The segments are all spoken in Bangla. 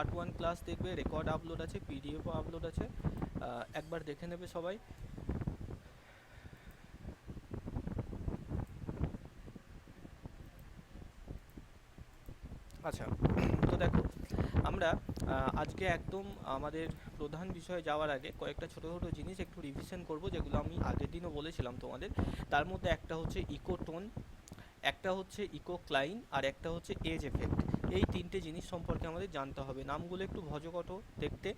পার্ট 1 ক্লাস দেখবে, রেকর্ড আপলোড আছে, পিডিএফও আপলোড আছে, একবার দেখে নেবে সবাই। আচ্ছা, তো দেখো আমরা আজকে একদম আমাদের প্রধান বিষয়ে যাওয়ার আগে কয়েকটা ছোটো ছোটো জিনিস একটু রিভিশন করব, যেগুলো আমি আগের দিনও বলেছিলাম তোমাদের। তার মধ্যে একটা হচ্ছে ইকোটোন, একটা হচ্ছে ইকোক্লাইন, আর একটা হচ্ছে এজ এফেক্ট। এই তিনটে জিনিস সম্পর্কে আমাদের জানতে হবে। নামগুলো একটু ভজকট দেখতে,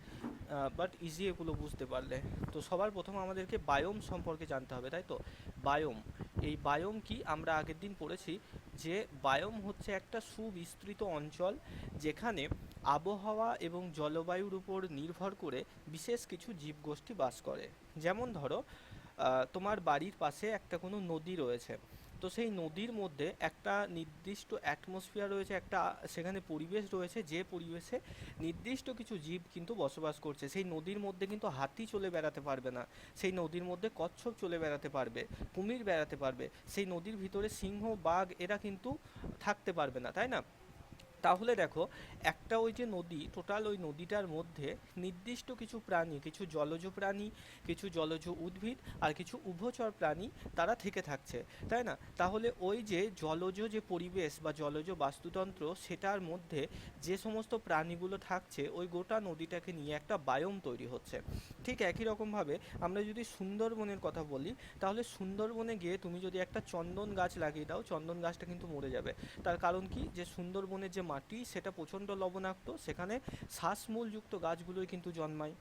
বাট ইজি এগুলো বুঝতে পারলে। তো সবার প্রথমে আমাদেরকে বায়োম সম্পর্কে জানতে হবে, তাই তো? বায়োম, এই বায়োম কি আমরা আগের দিন পড়েছি যে বায়োম হচ্ছে একটা সুবিস্তৃত অঞ্চল যেখানে আবহাওয়া এবং জলবায়ুর উপর নির্ভর করে বিশেষ কিছু জীবগোষ্ঠী বাস করে। যেমন ধরো তোমার বাড়ির পাশে একটা কোনো নদী রয়েছে, তো সেই নদীর মধ্যে একটা নির্দিষ্ট অ্যাটমসফিয়ার রয়েছে, একটা সেখানে পরিবেশ রয়েছে, যে পরিবেশে নির্দিষ্ট কিছু জীব কিন্তু বসবাস করছে। সেই নদীর মধ্যে কিন্তু হাতি চলে বেড়াতে পারবে না, সেই নদীর মধ্যে কচ্ছপ চলে বেড়াতে পারবে, কুমির বেড়াতে পারবে, সেই নদীর ভিতরে সিংহ বাঘ এরা কিন্তু থাকতে পারবে না, তাই না? তাহলে দেখো, একটা ওই যে নদী, টোটাল ওই নদীটার মধ্যে নির্দিষ্ট কিছু প্রাণী, কিছু জলজ প্রাণী, কিছু জলজ উদ্ভিদ আর কিছু উভচর প্রাণী তারা থেকে থাকছে, তাই না? তাহলে ওই যে জলজ যে পরিবেশ বা জলজ বাস্তুতন্ত্র, সেটার মধ্যে যে সমস্ত প্রাণীগুলো থাকছে, ওই গোটা নদীটাকে নিয়ে একটা বায়োম তৈরি হচ্ছে। ঠিক একই রকমভাবে আমরা যদি সুন্দরবনের কথা বলি, তাহলে সুন্দরবনে গিয়ে তুমি যদি একটা চন্দন গাছ লাগিয়ে দাও, চন্দন গাছটা কিন্তু মরে যাবে। তার কারণ কি, যে সুন্দরবনের যে মাটি সেটা প্রচণ্ড লবণাক্ত, সেখানে শ্বাসমূলযুক্ত গাছগুলোই কিন্তু জন্মায়,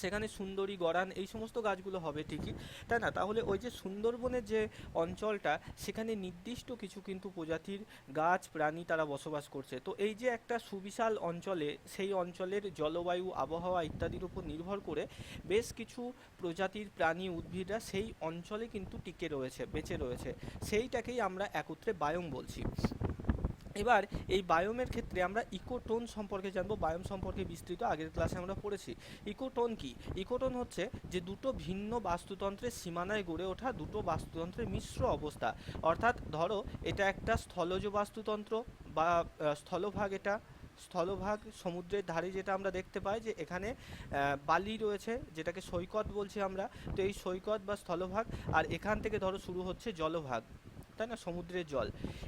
সেখানে সুন্দরী গরান এই সমস্ত গাছগুলো হবে ঠিকই, তাই না? তাহলে ওই যে সুন্দরবনের যে অঞ্চলটা, সেখানে নির্দিষ্ট কিছু কিন্তু প্রজাতির গাছ প্রাণী তারা বসবাস করছে। তো এই যে একটা সুবিশাল অঞ্চলে, সেই অঞ্চলের জলবায়ু আবহাওয়া ইত্যাদির উপর নির্ভর করে বেশ কিছু প্রজাতির প্রাণী উদ্ভিদরা সেই অঞ্চলে কিন্তু টিকে রয়েছে, বেঁচে রয়েছে। সেইটাকেই আমরা একত্রে বায়োম বলছি। এবার এই বায়োমের ক্ষেত্রে আমরা ইকোটোন সম্পর্কে জানবো। বায়োম সম্পর্কে বিস্তৃত আগের ক্লাসে আমরা পড়েছি। ইকোটোন কি? ইকোটোন হচ্ছে যে দুটো ভিন্ন বাস্তুতন্ত্রের সীমানায় গড়ে ওঠা দুটো বাস্তুতন্ত্রের মিশ্র অবস্থা। অর্থাৎ ধরো এটা একটা স্থলজ বাস্তুতন্ত্র বা স্থলভাগ, এটা স্থলভাগ, সমুদ্রের ধারে যেটা আমরা দেখতে পাই যে এখানে বালি রয়েছে, যেটাকে সৈকত বলছি আমরা। তো এই সৈকত বা স্থলভাগ, আর এখান থেকে ধরো শুরু হচ্ছে জলভাগ, তাই না, সমুদ্রের জল।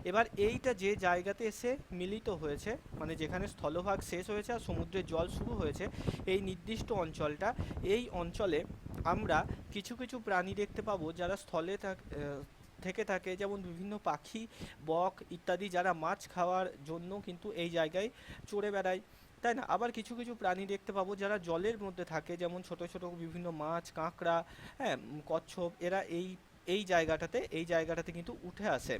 এবার এইটা যে জায়গাতে এসে মিলিত হয়েছে, মানে যেখানে স্থলভাগ শেষ হয়েছে আর সমুদ্রের জল শুরু হয়েছে, এই নির্দিষ্ট অঞ্চলটা, এই অঞ্চলে আমরা কিছু কিছু প্রাণী দেখতে পাবো যারা স্থলে থেকে থাকে, যেমন বিভিন্ন পাখি, বক ইত্যাদি, যারা মাছ খাওয়ার জন্য কিন্তু এই জায়গায় চড়ে বেড়ায়, তাই না? আবার কিছু কিছু প্রাণী দেখতে পাবো যারা জলের মধ্যে থাকে, যেমন ছোট ছোট বিভিন্ন মাছ, কাঁকড়া, হ্যাঁ, কচ্ছপ, এরা এই জায়গাটাতে কিন্তু উঠে আসে,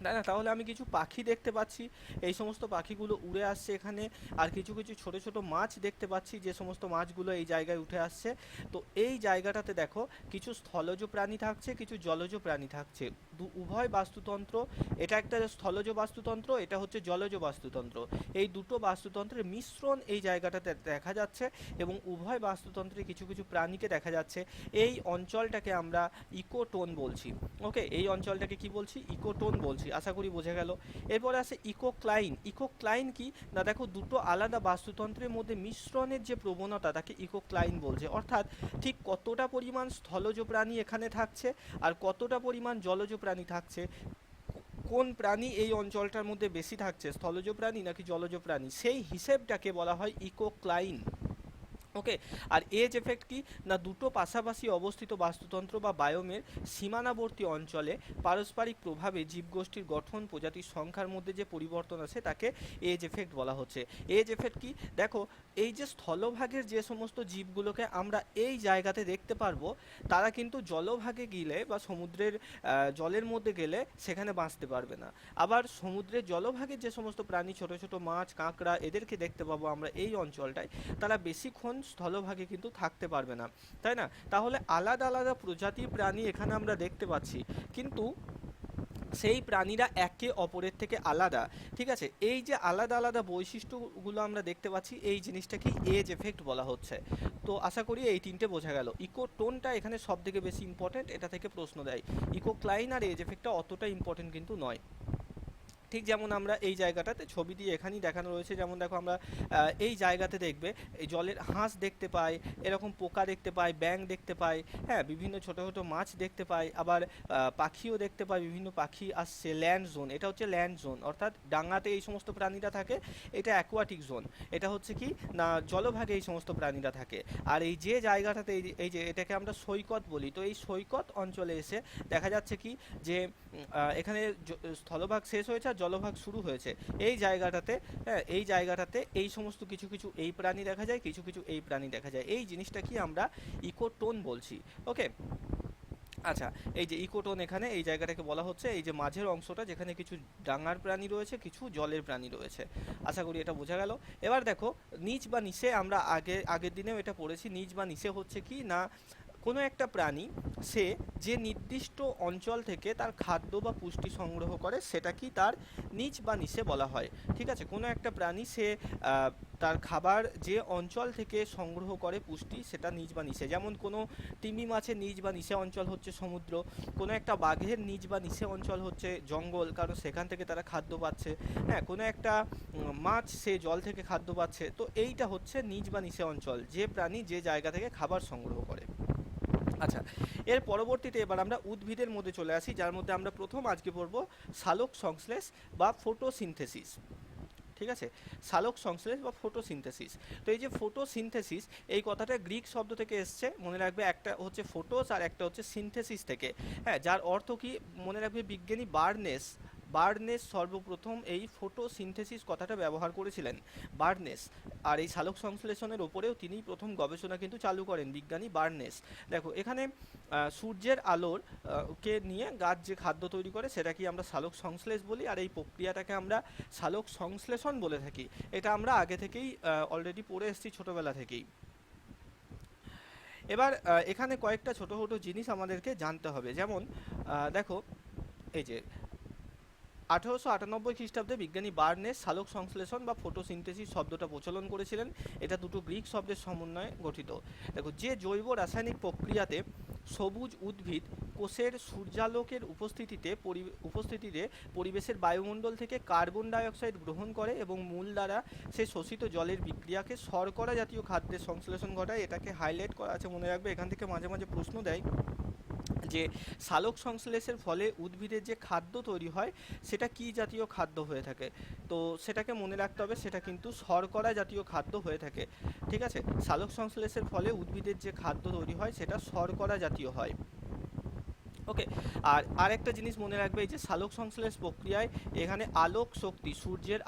তাই না? তাহলে আমি কিছু পাখি দেখতে পাচ্ছি, এই সমস্ত পাখিগুলো উড়ে আসছে এখানে। আর কিছু কিছু ছোট ছোট মাছ দেখতে পাচ্ছি, যে সমস্ত মাছগুলো এই জায়গায় উঠে আসছে। তো এই জায়গাটাতে দেখো, কিছু স্থলজ প্রাণী থাকছে, কিছু জলজ প্রাণী থাকছে, উভয় বাস্তুতন্ত্র। এটা একটা স্থলজ বাস্তুতন্ত্র, এটা হচ্ছে জলজ বাস্তুতন্ত্র। এই দুটো বাস্তুতন্ত্রের মিশ্রণ এই জায়গাটাতে দেখা যাচ্ছে, এবং উভয় বাস্তুতন্ত্রে কিছু কিছু প্রাণীকে দেখা যাচ্ছে। এই অঞ্চলটাকে আমরা ইকোটোন বলছি। ওকে, এই অঞ্চলটাকে কি বলছি? ইকোটোন বলছি। আশা করি বোঝা গেল। এরপরে আছে ইকোক্লাইন। ইকোক্লাইন কি না, দেখো দুটো আলাদা বাস্তুতন্ত্রের মধ্যে মিশ্রণের যে প্রবণতা, তাকে ইকোক্লাইন বলছে। অর্থাৎ ঠিক কতটা পরিমাণ স্থলজ প্রাণী এখানে থাকছে আর কতটা পরিমাণ জলজ প্রাণী থাকছে, কোন প্রাণী এই অঞ্চলটার মধ্যে বেশি থাকছে, স্থলজ প্রাণী নাকি জলজ প্রাণী, সেই হিসেবটাকে বলা হয় ইকোক্লাইন। ওকে, আর এজ এফেক্ট কি না, দুটো পাশাপাশি অবস্থিত বাস্তুতন্ত্র বা বায়োমের সীমানাবর্তী অঞ্চলে পারস্পরিক প্রভাবে জীবগোষ্ঠীর গঠন, প্রজাতির সংখ্যার মধ্যে যে পরিবর্তন আছে, তাকে এজ এফেক্ট বলা হচ্ছে। এজ এফেক্ট কি, দেখো এই যে স্থলভাগের যে সমস্ত জীবগুলোকে আমরা এই জায়গাতে দেখতে পারবো, তারা কিন্তু জলভাগে গেলে বা সমুদ্রের জলের মধ্যে গেলে সেখানে বাঁচতে পারবে না। আবার সমুদ্রের জলভাগের যে সমস্ত প্রাণী, ছোট ছোট মাছ, কাঁকড়া, এদেরকে দেখতে পাবো আমরা এই অঞ্চলটায়, তারা বেশিক্ষণ স্থলভাগে কিন্তু থাকতে পারবে না, তাই না? তাহলে আলাদা আলাদা প্রজাতির প্রাণী এখানে আমরা দেখতে পাচ্ছি, কিন্তু সেই প্রাণীরা একে অপরের থেকে আলাদা। ঠিক আছে, এই যে আলাদা আলাদা বৈশিষ্ট্যগুলো আমরা দেখতে পাচ্ছি, এই জিনিসটাকে এজ এফেক্ট বলা হচ্ছে। তো আশা করি এই তিনটে বোঝা গেল। ইকোটোনটা এখানে সব থেকে বেশি ইম্পর্টেন্ট, এটা থেকে প্রশ্ন দেয়। ইকোক্লাইন আর এজ এফেক্টটা অতটা ইম্পর্টেন্ট কিন্তু নয়। ঠিক যেমন আমরা এই জায়গাটাতে ছবি দিয়ে এখানেই দেখানো রয়েছে, যেমন দেখো আমরা এই জায়গাতে দেখবে এই জলের হাঁস দেখতে পাই, এরকম পোকা দেখতে পাই, ব্যাঙ দেখতে পাই, হ্যাঁ বিভিন্ন ছোট ছোট মাছ দেখতে পাই, আবার পাখিও দেখতে পাই, বিভিন্ন পাখি আসছে। ল্যান্ড জোন, এটা হচ্ছে ল্যান্ড জোন, অর্থাৎ ডাঙাতে এই সমস্ত প্রাণীরা থাকে। এটা অ্যাকোয়াটিক জোন, এটা হচ্ছে কি না জলভাগে এই সমস্ত প্রাণীরা থাকে। আর এই যে জায়গাটাতে এই যে এটাকে আমরা সৈকত বলি, তো এই সৈকত অঞ্চলে এসে দেখা যাচ্ছে কি যে এখানে স্থলভাগ শেষ হয়েছে আর জলভাগ শুরু হয়েছে এই জায়গাটাতে। হ্যাঁ এই জায়গাটাতে এই সমস্ত কিছু কিছু এই প্রাণী দেখা যায়, কিছু কিছু এই প্রাণী দেখা যায়। এই জিনিসটা কি আমরা ইকোটোন বলছি। ওকে, আচ্ছা, এই যে ইকোটোন এখানে এই জায়গাটাকে বলা হচ্ছে এই যে মাঝের অংশটা, যেখানে কিছু ডাঙার প্রাণী রয়েছে, কিছু জলের প্রাণী রয়েছে। আশা করি এটা বোঝা গেল। এবার দেখো নিচ বা নিচে, আমরা আগের দিনেও এটা পড়েছি। নিচ বা নিচে হচ্ছে কি না কোনো একটা প্রাণী সে যে নির্দিষ্ট অঞ্চল থেকে তার খাদ্য বা পুষ্টি সংগ্রহ করে, সেটা কি তার নিচ বা নিচে বলা হয়। ঠিক আছে, কোনো একটা প্রাণী সে তার খাবার যে অঞ্চল থেকে সংগ্রহ করে পুষ্টি, সেটা নিচ বা নিচে। যেমন কোনো তিমি মাছের নিচ বা নিচে অঞ্চল হচ্ছে সমুদ্র, কোনো একটা বাঘের নিচ বা নিচে অঞ্চল হচ্ছে জঙ্গল, কারণ সেখান থেকে তারা খাদ্য পাচ্ছে। হ্যাঁ, কোনো একটা মাছ সে জল থেকে খাদ্য পাচ্ছে। তো এইটা হচ্ছে নিচ বা নিচে অঞ্চল, যে প্রাণী যে জায়গা থেকে খাবার সংগ্রহ করে। আচ্ছা, এর পরবর্তীতে এবার আমরা উদ্ভিদের মধ্যে চলে আসি, যার মধ্যে আমরা প্রথম আজকে পড়ব সালোক সংশ্লেষ বা ফটোসিনথেসিস। ঠিক আছে, সালোক সংশ্লেষ বা ফটোসিনথেসিস। তো এই যে ফটোসিনথেসিস, এই কথাটা গ্রিক শব্দ থেকে এসছে, মনে রাখবে। একটা হচ্ছে ফটোস আর একটা হচ্ছে সিনথেসিস থেকে। হ্যাঁ, যার অর্থ কি মনে রাখবে, বিজ্ঞানী বার্নেস সর্বপ্রথম এই ফটোসিনথেসিস কথাটা ব্যবহার করেছিলেন, বার্নেস। আর এই সালোক সংশ্লেষণের ওপরেও তিনি প্রথম গবেষণা কিন্তু চালু করেন, বিজ্ঞানী বার্নেস। দেখো এখানে সূর্যের আলোর কে নিয়ে গাছ যে খাদ্য তৈরি করে, সেটা কি আমরা সালোক সংশ্লেষ বলি, আর এই প্রক্রিয়াটাকে আমরা সালোক সংশ্লেষণ বলে থাকি। এটা আমরা আগে থেকেই অলরেডি পড়ে এসেছি ছোটবেলা থেকেই। এবার এখানে কয়েকটা ছোট ছোট জিনিস আমাদেরকে জানতে হবে। যেমন দেখো এই যে 1898 খ্রিস্টাব্দে বিজ্ঞানী বার্নেস সালোক সংশ্লেষণ বা ফটোসিনথেসিস শব্দটা প্রচলন করেছিলেন। এটা দুটো গ্রিক শব্দের সমন্বয়ে গঠিত। দেখো, যে জৈব রাসায়নিক প্রক্রিয়াতে সবুজ উদ্ভিদ কোষের সূর্যালোকের উপস্থিতিতে পরিবেশের বায়ুমণ্ডল থেকে কার্বন ডাই অক্সাইড গ্রহণ করে এবং মূল দ্বারা সে শোষিত জলের বিক্রিয়াকে শর্করা জাতীয় খাদ্যের সংশ্লেষণ ঘটায়, এটাকে হাইলাইট করা আছে, মনে রাখবে। এখান থেকে মাঝে মাঝে প্রশ্ন দেয় যে সালোক সংশ্লেষের ফলে উদ্ভিদের যে খাদ্য তৈরি হয়, সেটা কি জাতীয় খাদ্য হয়ে থাকে। তো সেটাকে মনে রাখতে হবে, সেটা কিন্তু শর্করা জাতীয় খাদ্য হয়ে থাকে। ঠিক আছে, সালোক সংশ্লেষের ফলে উদ্ভিদের যে খাদ্য তৈরি হয়, সেটা শর্করা জাতীয় হয়। ওকে, আর আরেকটা জিনিস মনে রাখবে, এই যে সালোক সংশ্লেষ প্রক্রিয়ায় এখানে আলোক শক্তি, সূর্যের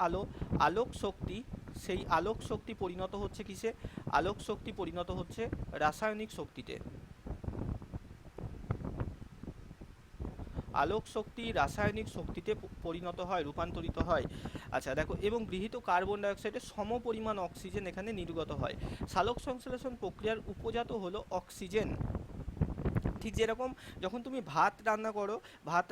আলোক শক্তি, সেই আলোক শক্তি পরিণত হচ্ছে কিসে? আলোক শক্তি পরিণত হচ্ছে রাসায়নিক শক্তিতে। আলোক শক্তি রাসায়নিক শক্তিতে পরিণত হয়, রূপান্তরিত হয়। আচ্ছা দেখো, এবং গৃহীত কার্বন ডাইঅক্সাইডের সম পরিমাণ অক্সিজেন এখানে নির্গত হয়। সালোক সংশ্লেষণ প্রক্রিয়ার উপজাত হলো অক্সিজেন। ঠিক যেরকম যখন তুমি ভাত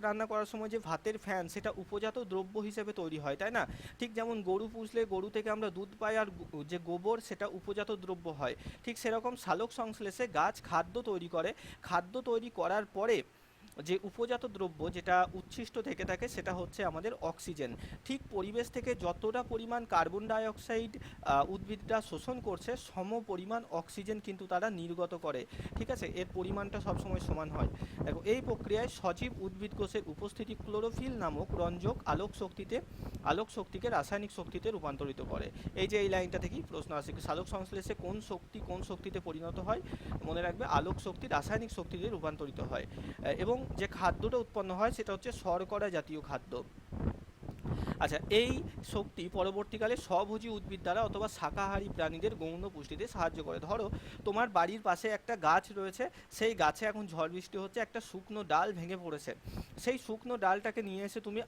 রান্না করার সময় যে ভাতের ফ্যান, সেটা উপজাত দ্রব্য হিসেবে তৈরি হয়, তাই না? ঠিক যেমন গরু পুষলে গরু থেকে আমরা দুধ পাই, আর যে গোবর, সেটা উপজাত দ্রব্য হয়। ঠিক সেরকম সালোক সংশ্লেষে গাছ খাদ্য তৈরি করে, খাদ্য তৈরি করার পরে যে উপজাত দ্রব্য যেটা উচ্ছিষ্ট থেকে থাকে, সেটা হচ্ছে আমাদের অক্সিজেন। ঠিক পরিবেশ থেকে যতটা পরিমাণ কার্বন ডাই অক্সাইড উদ্ভিদটা শোষণ করছে, সম পরিমাণ অক্সিজেন কিন্তু তারা নির্গত করে। ঠিক আছে, এর পরিমাণটা সবসময় সমান হয়। দেখো, এই প্রক্রিয়ায় সজীব উদ্ভিদ কোষের উপস্থিতি ক্লোরোফিল নামক রঞ্জক আলোক শক্তিকে রাসায়নিক শক্তিতে রূপান্তরিত করে। এই যে এই লাইনটা থেকেই প্রশ্ন আসে, সালোক সংশ্লেষে কোন শক্তিতে পরিণত হয়? মনে রাখবে, আলোক শক্তি রাসায়নিক শক্তিতে রূপান্তরিত হয়। এবং যে খাদ্যটা উৎপন্ন হয়, সেটা হচ্ছে শর্করা জাতীয় খাদ্য। আচ্ছা, এই শক্তি পরবর্তীকালে স্বভোজী উদ্ভিদ দ্বারা অথবা শাকাহারী প্রাণীদের গৌণ পুষ্টিতে সাহায্য করে। ধরো তোমার বাড়ির পাশে একটা গাছ রয়েছে, সেই গাছে এখন ঝড় বৃষ্টি হচ্ছে, একটা শুকনো ডাল ভেঙে পড়েছে। সেই শুকনো ডালটাকে নিয়ে এসে তুমি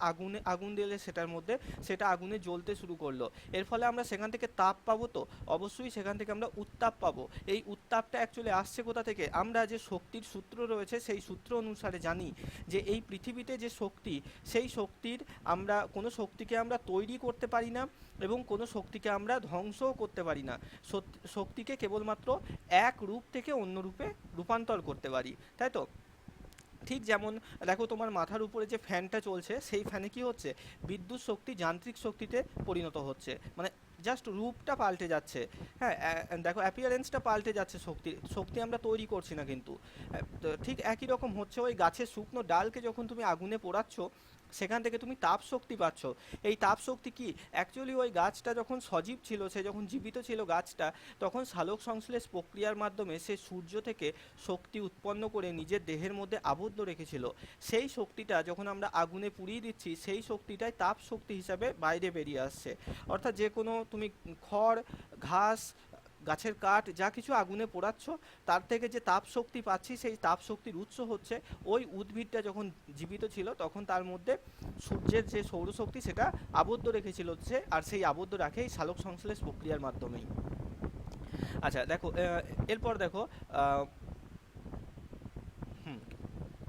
আগুন দিলে সেটার মধ্যে, সেটা আগুনে জ্বলতে শুরু করলো। এর ফলে আমরা সেখান থেকে তাপ পাবো, তো অবশ্যই সেখান থেকে আমরা উত্তাপ পাবো। এই উত্তাপটা অ্যাকচুয়ালি আসছে কোথা থেকে? আমরা যে শক্তির সূত্র রয়েছে, সেই সূত্র অনুসারে জানি যে এই পৃথিবীতে যে শক্তি, সেই শক্তির কোনো শক্তিকে আমরা তৈরি করতে পারি না, এবং কোনো শক্তিকে আমরা ধ্বংসও করতে পারি না। শক্তিকে কেবলমাত্র এক রূপ থেকে অন্য রূপে রূপান্তর করতে পারি, তাই তো? ঠিক যেমন দেখো তোমার মাথার উপরে যে ফ্যানটা চলছে সেই ফ্যানে কি হচ্ছে, বিদ্যুৎ শক্তি যান্ত্রিক শক্তিতে পরিণত হচ্ছে, মানে জাস্ট রূপটা পাল্টে যাচ্ছে। হ্যাঁ, দেখো অ্যাপিয়ারেন্সটা পাল্টে যাচ্ছে, শক্তি শক্তি আমরা তৈরি করছি না কিন্তু। তো ঠিক একই রকম হচ্ছে ওই গাছের শুকনো ডালকে যখন তুমি আগুনে পোড়াচ্ছ, সেখান থেকে তুমি তাপ শক্তি পাচ্ছ। এই তাপ শক্তি কি, অ্যাকচুয়ালি ওই গাছটা যখন সজীব ছিল, সে যখন জীবিত ছিল গাছটা, তখন সালোক সংশ্লেষ প্রক্রিয়ার মাধ্যমে সে সূর্য থেকে শক্তি উৎপন্ন করে নিজের দেহের মধ্যে আবদ্ধ রেখেছিল। সেই শক্তিটা যখন আমরা আগুনে পুড়িয়ে দিচ্ছি, সেই শক্তিটাই তাপ শক্তি হিসাবে বাইরে বেরিয়ে আসছে। অর্থাৎ যে কোনো তুমি খড়, ঘাস, গাছের কাঠ যা কিছু আগুনে পোড়াচ্ছ, তার থেকে যে তাপ শক্তি পাচ্ছি, সেই তাপ শক্তির উৎস হচ্ছে ওই উদ্ভিদটা যখন জীবিত ছিল তখন তার মধ্যে সূর্যের যে সৌরশক্তি সেটা আবদ্ধ রেখেছিল সে, আর সেই আবদ্ধ রাখে এই সালোক সংশ্লেষ প্রক্রিয়ার মাধ্যমেই। আচ্ছা দেখো, এরপর দেখো, আহ, হুম,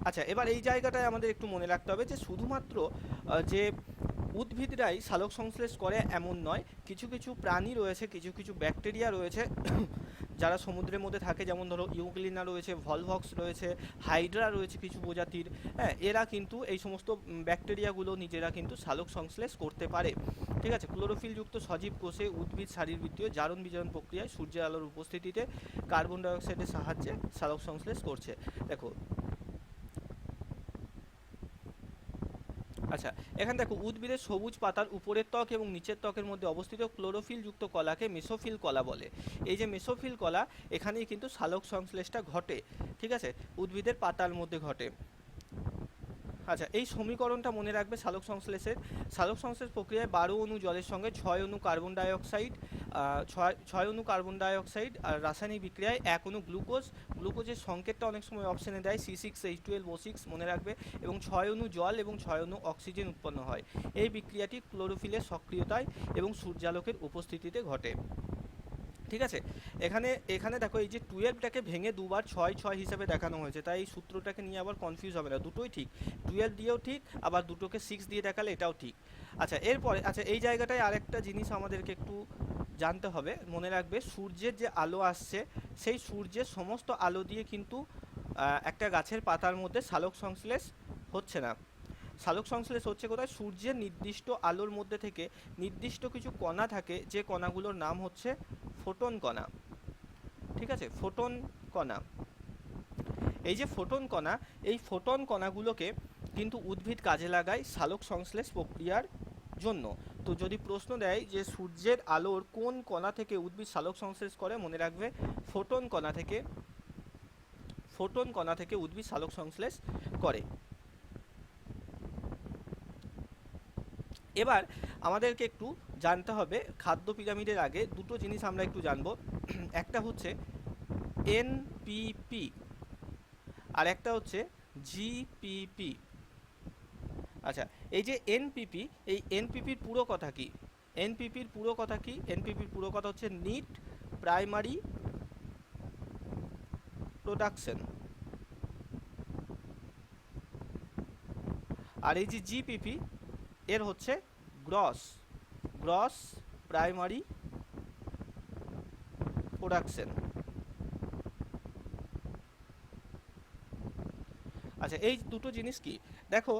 আচ্ছা এবার এই জায়গাটায় আমাদের একটু মনে রাখতে হবে যে শুধুমাত্র যে উদ্ভিদরাই সালোক সংশ্লেষ করে এমন নয়, কিছু কিছু প্রাণী রয়েছে, কিছু কিছু ব্যাকটেরিয়া রয়েছে যারা সমুদ্রের মধ্যে থাকে, যেমন ধরো ইউগ্লিনা রয়েছে, ভলভক্স রয়েছে, হাইড্রা রয়েছে কিছু প্রজাতির। হ্যাঁ, এরা কিন্তু এই সমস্ত ব্যাকটেরিয়াগুলো নিজেরা কিন্তু সালোক সংশ্লেষ করতে পারে। ঠিক আছে, ক্লোরোফিলযুক্ত সজীব কোষে উদ্ভিদ শারীরবৃত্তীয় জারণ বিজারণ প্রক্রিয়ায় সূর্যের আলোর উপস্থিতিতে কার্বন ডাইঅক্সাইডের সাহায্যে সালোক সংশ্লেষ করছে। দেখো, আচ্ছা এখানে দেখো উদ্ভিদের সবুজ পাতার উপরের ত্বক এবং নিচের ত্বকের মধ্যে অবস্থিত ক্লোরোফিল যুক্ত কলাকে মেসোফিল কলা বলে। এই যে মেসোফিল কলা, এখানেই কিন্তু সালোক সংশ্লেষটা ঘটে। ঠিক আছে, উদ্ভিদের পাতার মধ্যে ঘটে। আচ্ছা এই সমীকরণটা মনে রাখবে সালোক সংশ্লেষের। সালোক সংশ্লেষ প্রক্রিয়ায় 12 অণু জলের সঙ্গে 6 অণু কার্বন ডাইঅক্সাইড, ছয় অণু কার্বন ডাইঅক্সাইড আর রাসায়নিক বিক্রিয়ায় 1 অণু গ্লুকোজ, গ্লুকোজের সংকেতটা অনেক সময় অপশনে দেয় C6H12O6 মনে রাখবে, এবং 6 অণু জল এবং 6 অণু অক্সিজেন উৎপন্ন হয়। এই বিক্রিয়াটি ক্লোরোফিলের সক্রিয়তায় এবং সূর্যালোকের উপস্থিতিতে ঘটে। ঠিক আছে, এখানে এখানে দেখো এই যে 12টাকে ভেঙে দুবার 6 6 হিসাবে দেখানো হয়েছে, তাই এই সূত্রটাকে নিয়ে আবার কনফিউজ হবে না, দুটোই ঠিক। 12 দিয়েও ঠিক, আবার দুটোকে 6 দিয়ে দেখালে এটাও ঠিক। আচ্ছা এরপরে, আচ্ছা এই জায়গাটায় আরেকটা জিনিস আমাদেরকে একটু জানতে হবে, মনে রাখবে সূর্যের যে আলো আসছে, সেই সূর্যের সমস্ত আলো দিয়ে কিন্তু একটা গাছের পাতার মধ্যে সালোক সংশ্লেষ হচ্ছে না। সালোক সংশ্লেষ হচ্ছে কোথায়, সূর্যের নির্দিষ্ট আলোর মধ্যে থেকে নির্দিষ্ট কিছু কণা থাকে, যে কণাগুলোর নাম হচ্ছে ফোটন কণা। ঠিক আছে, ফোটন কণা। এই যে ফোটন কণা, এই ফোটন কণাগুলোকে কিন্তু উদ্ভিদ কাজে লাগায় সালোক সংশ্লেষ প্রক্রিয়ার জন্য। তো যদি প্রশ্ন দেয় যে সূর্যের আলোর কোন কণা থেকে উদ্ভিদ সালোক সংশ্লেষ করে, মনে রাখবে ফোটন কণা থেকে, ফোটন কণা থেকে উদ্ভিদ সালোক সংশ্লেষ করে। এবার আমাদেরকে একটু জানতে হবে খাদ্য পিরামিডের আগে দুটো জিনিস আমরা একটু জানবো। একটা হচ্ছে এনপিপি, আর একটা হচ্ছে জিপিপি। আচ্ছা এই যে এনপিপি, এই এনপিপির পুরো কথা কি, এনপিপির পুরো কথা কি, এনপিপির পুরো কথা হচ্ছে নিট প্রাইমারি প্রোডাকশন। আর এই যে জিপিপি, এর হচ্ছে গ্রস গ্রস প্রাইমারি প্রোডাকশন। আচ্ছা এই দুটো জিনিস কি, দেখো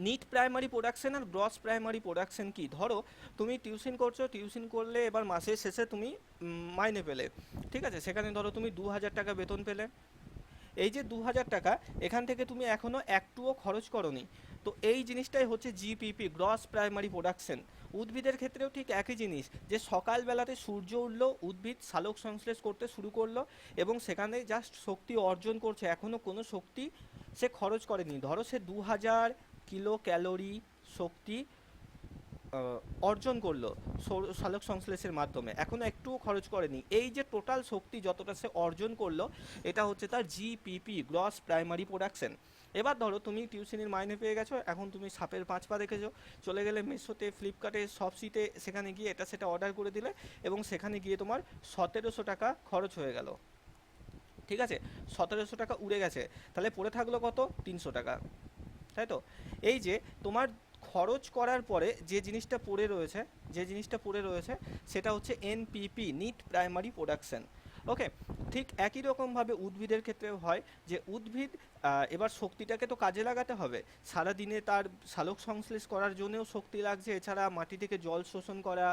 নিট প্রাইমারি প্রোডাকশন আর গ্রস প্রাইমারি প্রোডাকশন কি। ধরো তুমি টিউশন করছো, টিউশন করলে এবার মাসের শেষে তুমি মাইনে পেলে, ঠিক আছে, সেখানে ধরো তুমি 2000 টাকা বেতন পেলে। এই যে 2000 টাকা, এখান থেকে তুমি এখনো একটুও খরচ করনি। তো এই জিনিসটাই হচ্ছে জিপিপি, গ্রস প্রাইমারি প্রোডাকশন। উদ্ভিদের ক্ষেত্রেও ঠিক একই জিনিস, যে সকালবেলাতে সূর্য উঠলো, উদ্ভিদ সালোক সংশ্লেষ করতে শুরু করলো এবং সেখানে জাস্ট শক্তি অর্জন করছে, এখনো কোনো শক্তি সে খরচ করেনি। ধরো সে 2000 কিলো ক্যালোরি শক্তি অর্জন করলো সালোক সংশ্লেষের মাধ্যমে, এখনো একটুও খরচ করেনি। এই যে টোটাল শক্তি যতটা সে অর্জন করলো, এটা হচ্ছে তার জিপিপি, গ্রস প্রাইমারি প্রোডাকশন। এবার ধরো তুমি টিউশনির মাইনে পেয়ে গেছো, এখন তুমি সাপের 5 পা দেখেছো, চলে গেলে মিশোতে, ফ্লিপকার্টে, শপসিতে, সেখানে গিয়ে এটা সেটা অর্ডার করে দিলে এবং সেখানে গিয়ে তোমার 1700 টাকা খরচ হয়ে গেল। ঠিক আছে, 1700 টাকা উড়ে গেছে, তাহলে পড়ে থাকলো কত, 300 টাকা, তাই তো। এই যে তোমার খরচ করার পরে যে জিনিসটা পড়ে রয়েছে, যে জিনিসটা পড়ে রয়েছে সেটা হচ্ছে এনপিপি, নিট প্রাইমারি প্রোডাকশন। ওকে, ঠিক একই রকমভাবে উদ্ভিদের ক্ষেত্রেও হয়, যে উদ্ভিদ এবার শক্তিটাকে তো কাজে লাগাতে হবে। সারাদিনে তার সালোক সংশ্লেষ করার জন্যও শক্তি লাগছে, এছাড়া মাটি থেকে জল শোষণ করা,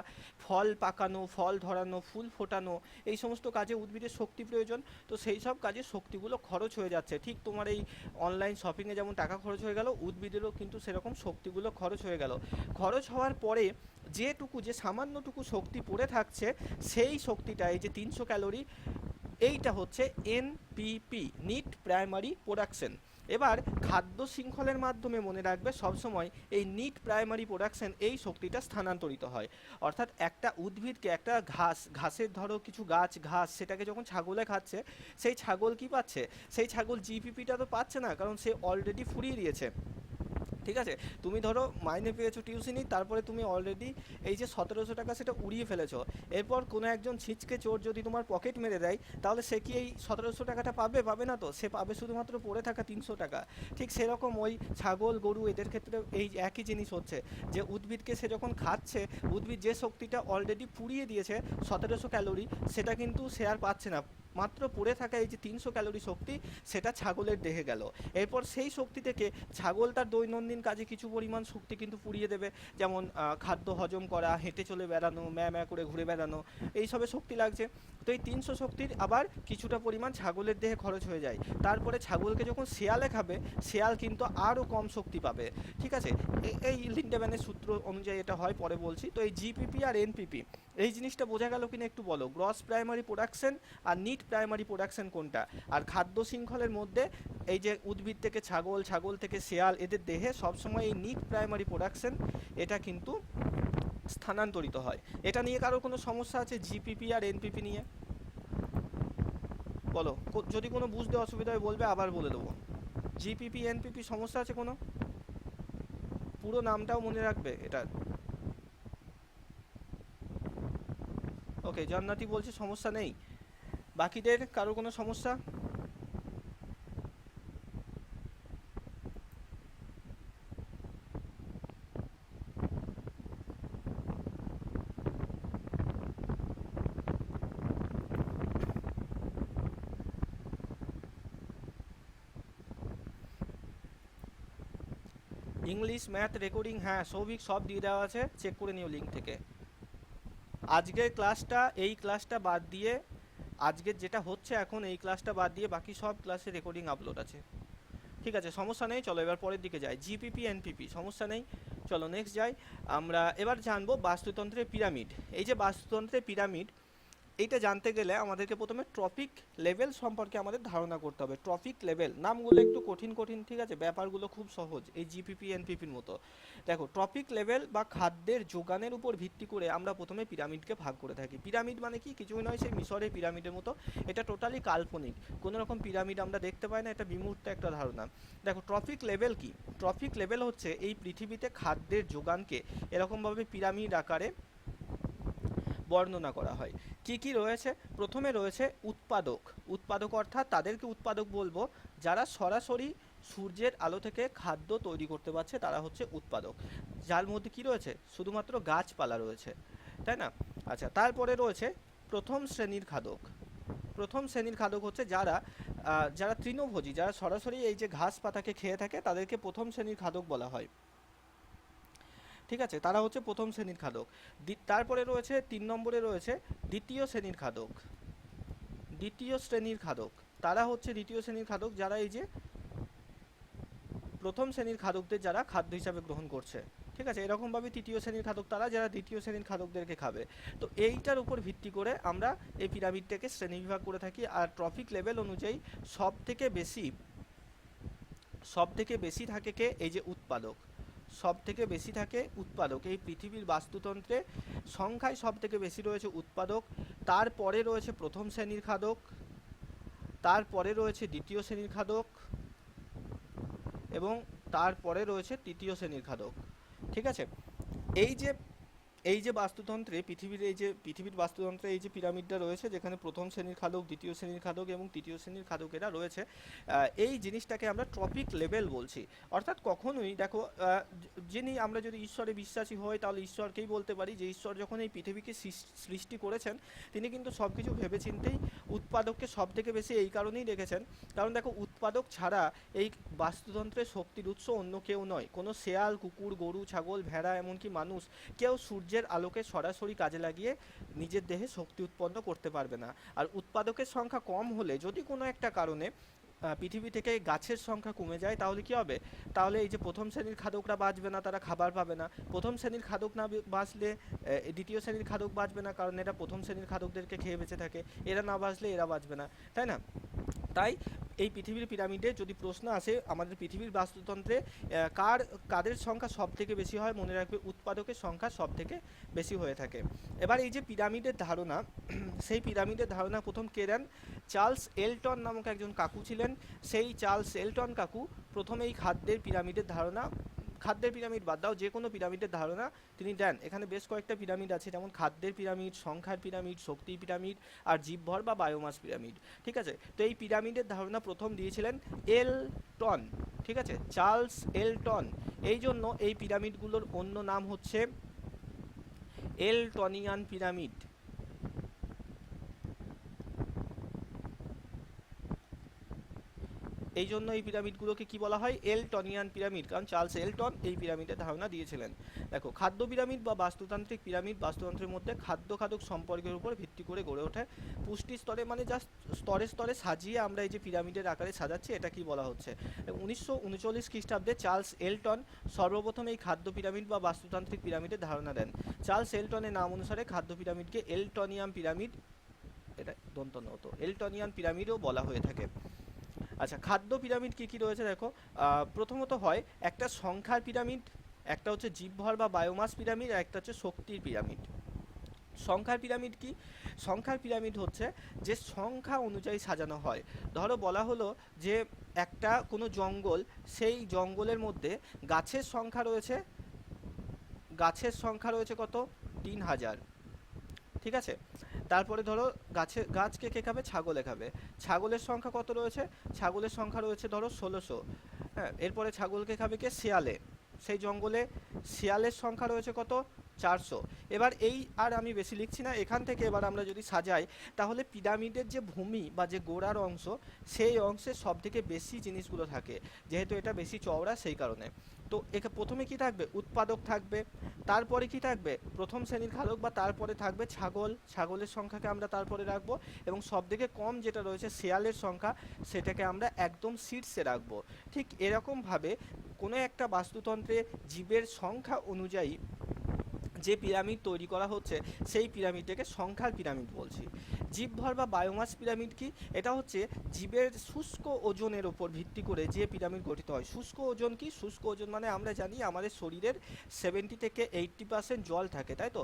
ফল পাকানো, ফল ধরানো, ফুল ফোটানো, এই সমস্ত কাজে উদ্ভিদের শক্তি প্রয়োজন। তো সেই সব কাজে শক্তিগুলো খরচ হয়ে যাচ্ছে। ঠিক তোমার এই অনলাইন শপিংয়ে যেমন টাকা খরচ হয়ে গেল, উদ্ভিদেরও কিন্তু সেরকম শক্তিগুলো খরচ হয়ে গেল। খরচ হওয়ার পরে যে সামান্যটুকু শক্তি পড়ে থাকছে, সেই শক্তিটা এই যে 300 ক্যালোরি, এইটা হচ্ছে এনপিপি, নিট প্রাইমারি প্রোডাকশন। এবার খাদ্য শৃঙ্খলের মাধ্যমে মনে রাখবে সবসময় এই নিট প্রাইমারি প্রোডাকশন, এই শক্তিটা স্থানান্তরিত হয়। অর্থাৎ একটা উদ্ভিদকে, একটা ঘাসের ধরো কিছু ঘাস, সেটাকে যখন ছাগলে খাচ্ছে, সেই ছাগল কি পাচ্ছে? সেই ছাগল জিপিপিটা তো পাচ্ছে না, কারণ সে অলরেডি ফুরিয়ে দিয়েছে। ঠিক আছে, তুমি ধরো মাইনে পেয়েছো টিউশনি, তারপরে তুমি অলরেডি এই যে 1700 টাকা সেটা উড়িয়ে ফেলেছো। এরপর কোনো একজন ছিচকে চোর যদি তোমার পকেট মেরে দেয়, তাহলে সে কি এই 1700 টাকাটা পাবে? পাবে না তো, সে পাবে শুধুমাত্র পড়ে থাকা 300 টাকা। ঠিক সেরকম ওই ছাগল গরু এদের ক্ষেত্রে এই একই জিনিস হচ্ছে, যে উদ্ভিদকে সে যখন খাচ্ছে, উদ্ভিদ যে শক্তিটা অলরেডি পুড়িয়ে দিয়েছে 1700 ক্যালোরি, সেটা কিন্তু সে আর পাচ্ছে না। মাত্র পড়ে থাকা এই যে 300 ক্যালোরি শক্তি, সেটা ছাগলের দেহে গেল। এরপর সেই শক্তি থেকে ছাগল তার দৈনন্দিন কাজে কিছু পরিমাণ শক্তি কিন্তু পুড়িয়ে দেবে, যেমন খাদ্য হজম করা, হেঁটে চলে বেড়ানো, ম্যা করে ঘুরে বেড়ানো, এইসবে শক্তি লাগছে। তো এই 300 শক্তির আবার কিছুটা পরিমাণ ছাগলের দেহে খরচ হয়ে যায়। তারপরে ছাগলকে যখন শেয়ালে খাবে, শেয়াল কিন্তু আরও কম শক্তি পাবে। ঠিক আছে, এই লিন্ডেম্যানের সূত্র অনুযায়ী এটা হয়, পরে বলছি। তো এই জিপিপি আর এনপিপি, এই জিনিসটা বোঝা গেল কিনা একটু বলো। গ্রস প্রাইমারি প্রোডাকশন আর নিট প্রাইমারি প্রোডাকশন কোনটা? আর খাদ্য শৃঙ্খলের মধ্যে এই যে উদ্ভিদ থেকে ছাগল, ছাগল থেকে শেয়াল, এদের দেহে সবসময় এই নিট প্রাইমারি প্রোডাকশন, এটা কিন্তু স্থানান্তরিত হয়। এটা নিয়ে কারো কোনো সমস্যা আছে জিপিপি আর এনপিপি নিয়ে? বলো, যদি কোনো বুঝতে অসুবিধা হয় বলবে, আবার বলে দেবো। জিপিপি এনপিপি সমস্যা আছে কোনো? পুরো নামটাও মনে রাখবে এটা। ওকে, জান্নাতি বলছে সমস্যা নেই। বাকিদের কারো কোনো সমস্যা? ইংলিশ, ম্যাথ, রেকর্ডিং, হ্যাঁ সৌভিক সব দিয়ে দেওয়া আছে, চেক করে নিও লিঙ্ক থেকে। আজকের ক্লাসটা, এই ক্লাসটা বাদ দিয়ে, আজকের যেটা হচ্ছে এখন এই ক্লাসটা বাদ দিয়ে বাকি সব ক্লাসে রেকর্ডিং আপলোড আছে। ঠিক আছে, সমস্যা নেই। চলো এবার পরের দিকে যাই। জিপিপি এনপিপি সমস্যা নেই, চলো নেক্সট যাই। আমরা এবার জানবো বাস্তুতন্ত্রের পিরামিড। এই যে বাস্তুতন্ত্রের পিরামিড, এইটা জানতে গেলে আমাদেরকে প্রথমে ট্রপিক লেভেল সম্পর্কে আমাদের ধারণা করতে হবে। ট্রপিক লেভেল, নামগুলো একটু কঠিন কঠিন, ঠিক আছে, ব্যাপারগুলো খুব সহজ এই জিপিপি এনপিপির মতো। দেখো, ট্রপিক লেভেল বা খাদ্যের যোগানের উপর ভিত্তি করে আমরা প্রথমে পিরামিডকে ভাগ করে থাকি। পিরামিড মানে কি? কিছুই নয়, সেই মিশরের পিরামিডের মতো। এটা টোটালি কাল্পনিক, কোনো রকম পিরামিড আমরা দেখতে পাই না, এটা বিমূর্ত একটা ধারণা। দেখো, ট্রপিক লেভেল কি? ট্রপিক লেভেল হচ্ছে এই পৃথিবীতে খাদ্যের যোগানকে এরকমভাবে পিরামিড আকারে বর্ণনা করা হয়। কি কি রয়েছে? প্রথমে রয়েছে উৎপাদক। উৎপাদক অর্থাৎ তাদেরকে উৎপাদক বলবো যারা সরাসরি সূর্যের আলো থেকে খাদ্য তৈরি করতে পারছে, তারা হচ্ছে উৎপাদক। যার মধ্যে কি রয়েছে? শুধুমাত্র গাছপালা রয়েছে, তাই না? আচ্ছা, তারপরে রয়েছে প্রথম শ্রেণীর খাদক। প্রথম শ্রেণীর খাদক হচ্ছে যারা যারা তৃণভোজী, যারা সরাসরি এই যে ঘাস পাতাকে খেয়ে থাকে, তাদেরকে প্রথম শ্রেণীর খাদক বলা হয়। ঠিক আছে, তারা হচ্ছে প্রথম শ্রেণীর খাদক। তারপরে রয়েছে 3 নম্বরে রয়েছে দ্বিতীয় শ্রেণীর খাদক। দ্বিতীয় শ্রেণীর খাদক, তারা হচ্ছে দ্বিতীয় শ্রেণীর খাদক, যারা এই যে প্রথম শ্রেণীর খাদকদের যারা খাদ্য হিসাবে গ্রহণ করছে। ঠিক আছে, এরকমভাবে তৃতীয় শ্রেণীর খাদক তারা, যারা দ্বিতীয় শ্রেণীর খাদকদেরকে খাবে। তো এইটার উপর ভিত্তি করে আমরা এই পিরামিডটাকে শ্রেণীবিভাগ করে থাকি। আর ট্রপিক লেভেল অনুযায়ী সব থেকে বেশি থাকে কে? এই যে উৎপাদক। সব থেকে বেশি থাকে উৎপাদক। এই পৃথিবীর বাস্তুতন্ত্রে সংখ্যায় সব থেকে বেশি রয়েছে উৎপাদক। তারপরে রয়েছে প্রথম শ্রেণীর খাদক, তারপরে রয়েছে দ্বিতীয় শ্রেণীর খাদক, এবং তারপরে রয়েছে তৃতীয় শ্রেণীর খাদক। ঠিক আছে, এই যে এই যে বাস্তুতন্ত্রে পৃথিবীর বাস্তুতন্ত্রে এই যে পিরামিডটা রয়েছে, যেখানে প্রথম শ্রেণীর খাদক, দ্বিতীয় শ্রেণীর খাদক এবং তৃতীয় শ্রেণীর খাদকেরা রয়েছে, এই জিনিসটাকে আমরা ট্রপিক লেভেল বলছি। অর্থাৎ কখনোই দেখো, যিনি, আমরা যদি ঈশ্বরে বিশ্বাসী হই তাহলে ঈশ্বরকেই বলতে পারি যে ঈশ্বর যখন এই পৃথিবীকে সৃষ্টি করেছেন, তিনি কিন্তু সব কিছু ভেবেচিন্তেই উৎপাদককে সব থেকে বেশি এই কারণেই রেখেছেন, কারণ দেখো উৎপাদক ছাড়া এই বাস্তুতন্ত্রের শক্তির উৎস অন্য কেউ নয়। কোনো শেয়াল, কুকুর, গরু, ছাগল, ভেড়া, এমনকি মানুষ কেউ সূর্যের আলোকে সরাসরি কাজে লাগিয়ে নিজের দেহে শক্তি উৎপন্ন করতে পারবে না। আর উৎপাদকের সংখ্যা কম হলে, যদি কোনো একটা কারণে পৃথিবী থেকে গাছের সংখ্যা কমে যায়, তাহলে কি হবে? তাহলে এই যে প্রথম শ্রেণীর খাদকরা বাঁচবে না, তারা খাবার পাবে না। প্রথম শ্রেণীর খাদক না বাঁচলে দ্বিতীয় শ্রেণীর খাদক বাঁচবে না, কারণ এরা প্রথম শ্রেণীর খাদকদেরকে খেয়ে বেঁচে থাকে। এরা না বাঁচলে এরা বাঁচবে না, তাই না? তাই এই পৃথিবীর পিরামিডে যদি প্রশ্ন আসে আমাদের পৃথিবীর বাস্তুতন্ত্রে কাদের সংখ্যা সব থেকে বেশি হয়, মনে রাখবে উৎপাদকের সংখ্যা সব থেকে বেশি হয়ে থাকে। এবার এই যে পিরামিডের ধারণা, সেই পিরামিডের ধারণা প্রথম কে দেন? চার্লস এলটন নামক একজন কাকু ছিলেন। সেই চার্লস এলটন কাকু প্রথমে এই খাদ্যের পিরামিড বাদ দাও, যে কোনো পিরামিডের ধারণা তিনি দেন। এখানে বেশ কয়েকটা পিরামিড আছে, যেমন খাদ্যের পিরামিড, সংখ্যার পিরামিড, শক্তির পিরামিড আর জীবভর বা বায়োমাস পিরামিড। ঠিক আছে, তো এই পিরামিডের ধারণা প্রথম দিয়েছিলেন এলটন। ঠিক আছে, চার্লস এলটন। এই জন্য এই পিরামিডগুলোর অন্য নাম হচ্ছে এলটনিয়ান পিরামিড। এই জন্য এই পিরামিডগুলোকে কি বলা হয়? এলটনিয়ান পিরামিড, কারণ চার্লস এলটন এই পিরামিডের ধারণা দিয়েছিলেন। দেখো, খাদ্য পিরামিড বা বাস্তুতান্ত্রিক পিরামিড বাস্তুতন্ত্রের মধ্যে খাদ্য খাদক সম্পর্কের উপর ভিত্তি করে গড়ে ওঠে। পুষ্টি স্তরে, মানে যা স্তরে স্তরে সাজিয়ে আমরা এই যে পিরামিডের আকারে সাজাচ্ছি, এটা কি বলা হচ্ছে? 1939 খ্রিস্টাব্দে চার্লস এলটন সর্বপ্রথম এই খাদ্য পিরামিড বা বাস্তুতান্ত্রিক পিরামিডের ধারণা দেন। চার্লস এলটনের নাম অনুসারে খাদ্য পিরামিডকে এলটনিয়ান পিরামিড, এটা দন্তন্য হতো, এলটনিয়ান পিরামিডও বলা হয়ে থাকে। আচ্ছা, খাদ্য পিরামিড কি কি রয়েছে দেখো। প্রথমত হয় একটা সংখ্যার পিরামিড, একটা হচ্ছে জীবভর বা বায়োমাস পিরামিড, আর একটা হচ্ছে শক্তির পিরামিড। সংখ্যার পিরামিড কি? সংখ্যার পিরামিড হচ্ছে যে সংখ্যা অনুযায়ী সাজানো হয়। ধরো বলা হলো যে একটা কোনো জঙ্গল, সেই জঙ্গলের মধ্যে গাছের সংখ্যা রয়েছে কত? 3000। ঠিক আছে, তারপরে ধরো গাছকে কে খাবে? ছাগলে খাবে। ছাগলের সংখ্যা কত রয়েছে? ছাগলের সংখ্যা রয়েছে ধরো 1600। হ্যাঁ, এরপরে ছাগলকে খাবে কে? শিয়ালে। সেই জঙ্গলে শিয়ালের সংখ্যা রয়েছে কত? 400। এবার এই, আর আমি বেশি লিখছি না, এখান থেকে এবার আমরা যদি সাজাই, তাহলে পিরামিডের যে ভূমি বা যে গোড়ার অংশ, সেই অংশে সব থেকে বেশি জিনিসগুলো থাকে, যেহেতু এটা বেশি চওড়া সেই কারণে। তো প্রথমে কি থাকবে? উৎপাদক থাকবে। তারপরে কি থাকবে? প্রথম শ্রেণীর খাদক, বা তারপরে থাকবে ছাগলের সংখ্যাকে আমরা তারপরে রাখবো, এবং সবথেকে কম যেটা রয়েছে শেয়ালের সংখ্যা, সেটাকে আমরা একদম শীর্ষে রাখবো। ঠিক এরকমভাবে কোনো একটা বাস্তুতন্ত্রে জীবের সংখ্যা অনুযায়ী যে পিরামিড তৈরি করা হচ্ছে, সেই পিরামিডটাকে সংখ্যার পিরামিড বলছি। জীবভর বা বায়োমাস পিরামিড কি? এটা হচ্ছে জীবের শুষ্ক ওজনের ওপর ভিত্তি করে যে পিরামিড গঠিত হয়। শুষ্ক ওজন কি? শুষ্ক ওজন মানে আমরা জানি আমাদের শরীরের 70 থেকে 80% জল থাকে, তাই তো?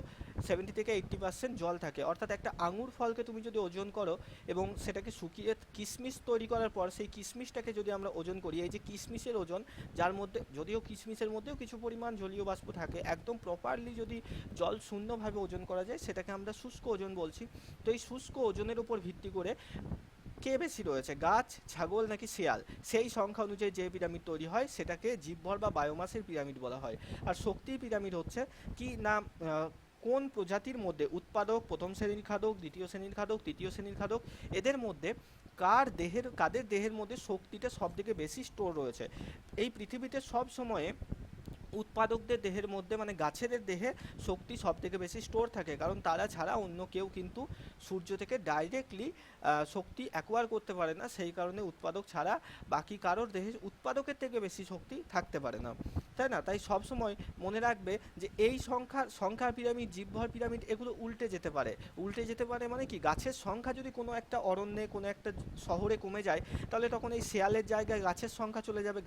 70 থেকে 80% জল থাকে, অর্থাৎ একটা আঙুর ফলকে তুমি যদি ওজন করো এবং সেটাকে শুকিয়ে কিশমিশ তৈরি করার পর সেই কিশমিশটাকে যদি আমরা ওজন করি, এই যে কিশমিশের ওজন, যার মধ্যে যদিও কিশমিশের মধ্যেও কিছু পরিমাণ জলীয় বাষ্প থাকে, একদম প্রপারলি যদি জল শূন্যভাবে ওজন করা যায়, সেটাকে আমরা শুষ্ক ওজন বলছি। তো এই শুষ্ক ওজনের উপর ভিত্তি করে কে বেশি রয়েছে, গাছ, ছাগল নাকি শেয়াল, সেই সংখ্যা অনুযায়ী যে পিরামিড তৈরি হয় সেটাকে জীবভর বা বায়োমাসের পিরামিড বলা হয়। আর শক্তির পিরামিড হচ্ছে কি না, কোন প্রজাতির মধ্যে উৎপাদক, প্রথম শ্রেণীর খাদক, দ্বিতীয় শ্রেণীর খাদক, তৃতীয় শ্রেণীর খাদক, এদের মধ্যে কাদের দেহের মধ্যে শক্তিটা সব থেকে বেশি স্টোর রয়েছে। এই পৃথিবীতে সব সময়ে উৎপাদকদের দেহের মধ্যে, মানে গাছেদের দেহে শক্তি সব থেকে বেশি স্টোর থাকে, কারণ তারা ছাড়া অন্য কেউ কিন্তু সূর্য থেকে ডাইরেক্টলি শক্তি অ্যাকোয়ার করতে পারে না। সেই কারণে উৎপাদক ছাড়া বাকি কারোর দেহে উৎপাদকের থেকে বেশি শক্তি থাকতে পারে না, তাই না? তাই সব সময় মনে রাখবে যে এই সংখ্যার পিরামিড, জীবভর পিরামিড, এগুলো উল্টে যেতে পারে। মানে কি, গাছের সংখ্যা যদি কোনো একটা অরণ্যে, কোনো একটা শহরে কমে যায়, তাহলে তখন এই শেয়ালের জায়গায় গাছের সংখ্যা চলে যাবে,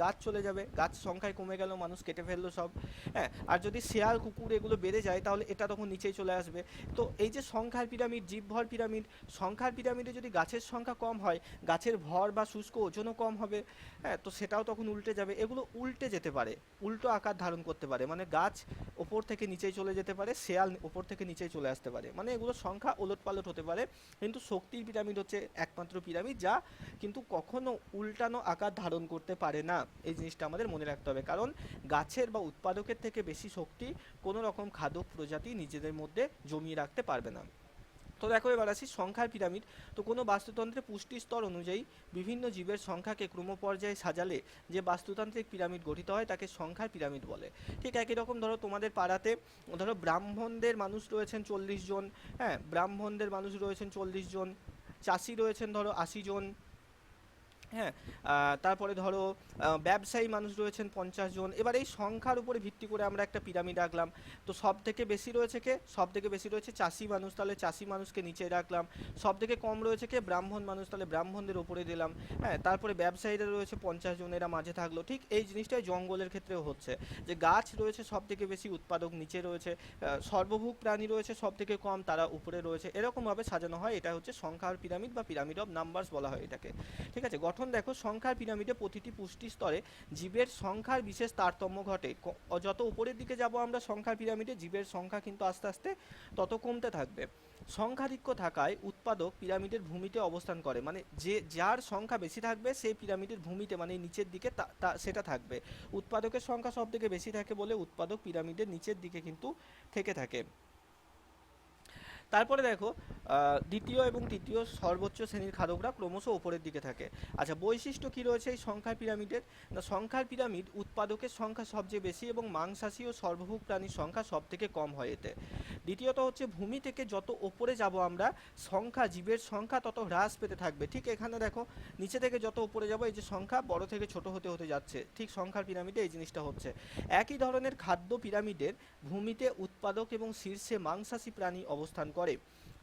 গাছ সংখ্যায় কমে গেল, মানুষ কেটে ফেললো সব। হ্যাঁ, আর যদি শেয়াল, কুকুর এগুলো বেড়ে যায়, তাহলে এটা তখন নিচেই চলে আসবে। তো এই যে সংখ্যার পিরামিড, জীবভর পিরামিড, সংখ্যার পিরামিডে যদি গাছের সংখ্যা কম হয়, গাছের ভর বা শুষ্ক ওজনও কম হবে। হ্যাঁ, তো সেটাও তখন উল্টে যাবে। এগুলো উল্টে যেতে পারে, উল্টো উল্টো আকার ধারণ করতে পারে, মানে গাছ ওপর থেকে নিচেই চলে যেতে পারে, শেয়াল ওপর থেকে নিচেই চলে আসতে পারে, মানে এগুলোর সংখ্যা ওলটপালট হতে পারে। কিন্তু শক্তির পিরামিড হচ্ছে একমাত্র পিরামিড যা কিন্তু কখনো উল্টানো আকার ধারণ করতে পারে না। এই জিনিসটা আমাদের মনে রাখতে হবে, কারণ গাছের বা উৎপাদকের থেকে বেশি শক্তি কোনো রকম খাদক প্রজাতি নিজেদের মধ্যে জমিয়ে রাখতে পারবে না। তো দেখো এবার আসি সংখ্যার পিরামিড। তো কোনো বাস্তুতন্ত্রে পুষ্টি স্তর অনুযায়ী বিভিন্ন জীবের সংখ্যাকে ক্রমপর্যায়ে সাজালে যে বাস্তুতান্ত্রিক পিরামিড গঠিত হয় তাকে সংখ্যার পিরামিড বলে। ঠিক একই রকম ধরো তোমাদের পাড়াতে ধরো ব্রাহ্মণদের মানুষ রয়েছেন 40 জন, হ্যাঁ ব্রাহ্মণদের মানুষ রয়েছেন 40 জন, চাষি রয়েছেন ধরো 80 জন, হ্যাঁ তারপরে ধরো ব্যবসায়ী মানুষ রয়েছেন 50 জন। এবার এই সংখ্যার উপরে ভিত্তি করে আমরা একটা পিরামিড রাখলাম। তো সব থেকে বেশি রয়েছে কে? সব থেকে বেশি রয়েছে চাষি মানুষ, তাহলে চাষি মানুষকে নিচে রাখলাম। সব থেকে কম রয়েছে কে? ব্রাহ্মণ মানুষ, তাহলে ব্রাহ্মণদের উপরে দিলাম। হ্যাঁ তারপরে ব্যবসায়ীরা রয়েছে 50 জন, এরা মাঝে থাকলো। ঠিক এই জিনিসটাই জঙ্গলের ক্ষেত্রেও হচ্ছে, যে গাছ রয়েছে সব থেকে বেশি, উৎপাদক নিচে রয়েছে, সর্বভূক প্রাণী রয়েছে সব থেকে কম, তারা উপরে রয়েছে। এরকমভাবে সাজানো হয়, এটা হচ্ছে সংখ্যার পিরামিড বা পিরামিড অফ নাম্বারস বলা হয় এটাকে। ঠিক আছে, গঠন দেখো সংখ্যার পিরামিডে প্রতিটি পুষ্টি স্তরে জীবের সংখ্যার বিশেষ তারতম্য ঘটে। যত উপরের দিকে যাব আমরা সংখ্যার পিরামিডে, জীবের সংখ্যা কিন্তু আস্তে আস্তে তত কমতে থাকবে। সংখ্যাধিক্য থাকায় উৎপাদক পিরামিডের ভূমিতে অবস্থান করে, মানে যে যার সংখ্যা বেশি থাকবে সেই পিরামিডের ভূমিতে মানে নিচের দিকে সেটা থাকবে। উৎপাদকের সংখ্যা সব থেকে বেশি থাকে বলে উৎপাদক পিরামিডের নিচের দিকে কিন্তু থেকে থাকে। তারপরে দেখো দ্বিতীয় এবং তৃতীয় সর্বোচ্চ শ্রেণীর খাদকরা ক্রমশ উপরের দিকে থাকে। আচ্ছা বৈশিষ্ট্য কি রয়েছে এই সংখ্যার পিরামিডের? না সংখ্যার পিরামিড উৎপাদকের সংখ্যা সবচেয়ে বেশি এবং মাংসাশী ও সর্বভূক প্রাণীর সংখ্যা সব থেকে কম হয় এতে। দ্বিতীয়ত হচ্ছে ভূমি থেকে যত ওপরে যাব আমরা সংখ্যা জীবের সংখ্যা তত হ্রাস পেতে থাকবে। ঠিক এখানে দেখো নিচে থেকে যত উপরে যাব এই যে সংখ্যা বড় থেকে ছোট হতে হতে যাচ্ছে, ঠিক সংখ্যার পিরামিডে এই জিনিসটা হচ্ছে। একই ধরনের খাদ্য পিরামিডের ভূমিতে উৎপাদক এবং শীর্ষে মাংসাশী প্রাণী অবস্থান করে।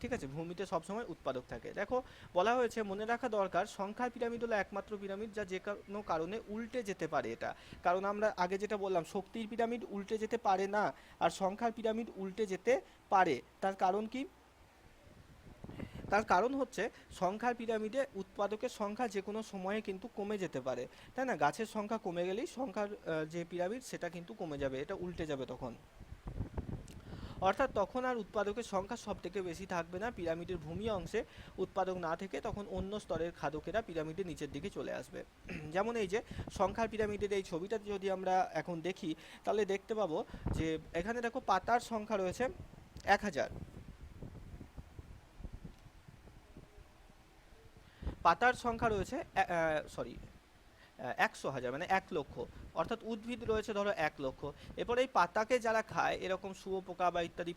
ঠিক আছে, ভূমিতে সবসময় উৎপাদক থাকে। দেখো বলা হয়েছে মনে রাখা দরকার সংখ্যার পিরামিড হলো একমাত্র পিরামিড যা যে কোনো কারণে উল্টে যেতে পারে। এটা কারণ আমরা আগে যেটা বললাম শক্তির পিরামিড উল্টে যেতে পারে না, আর সংখ্যার পিরামিড উল্টে যেতে পারে। তার কারণ কি? তার কারণ হচ্ছে সংখ্যার পিরামিডে উৎপাদকের সংখ্যা যে কোনো সময়ে কিন্তু কমে যেতে পারে, তাই না? গাছের সংখ্যা কমে গেলেই সংখ্যার যে পিরামিড সেটা কিন্তু কমে যাবে, এটা উল্টে যাবে তখন। অর্থাৎ তখন আর উৎপাদকের সংখ্যা সব থেকে বেশি থাকবে না, পিরামিডের ভূমি অংশে উৎপাদক না থেকে তখন অন্য স্তরের খাদকেরা পিরামিডের নিচের দিকে চলে আসবে। যেমন এই যে সংখ্যার পিরামিডের এই ছবিটা যদি আমরা এখন দেখি তাহলে দেখতে পাবো যে এখানে দেখো পাতার সংখ্যা রয়েছে 1000, পাতার সংখ্যা রয়েছে 100,000 মানে 1,00,000, অর্থাৎ উদ্ভিদ রয়েছে ধরো 1,00,000। এরপর এই পাতাকে যারা খায় এরকম শুয়োপোকা বা ইত্যাদি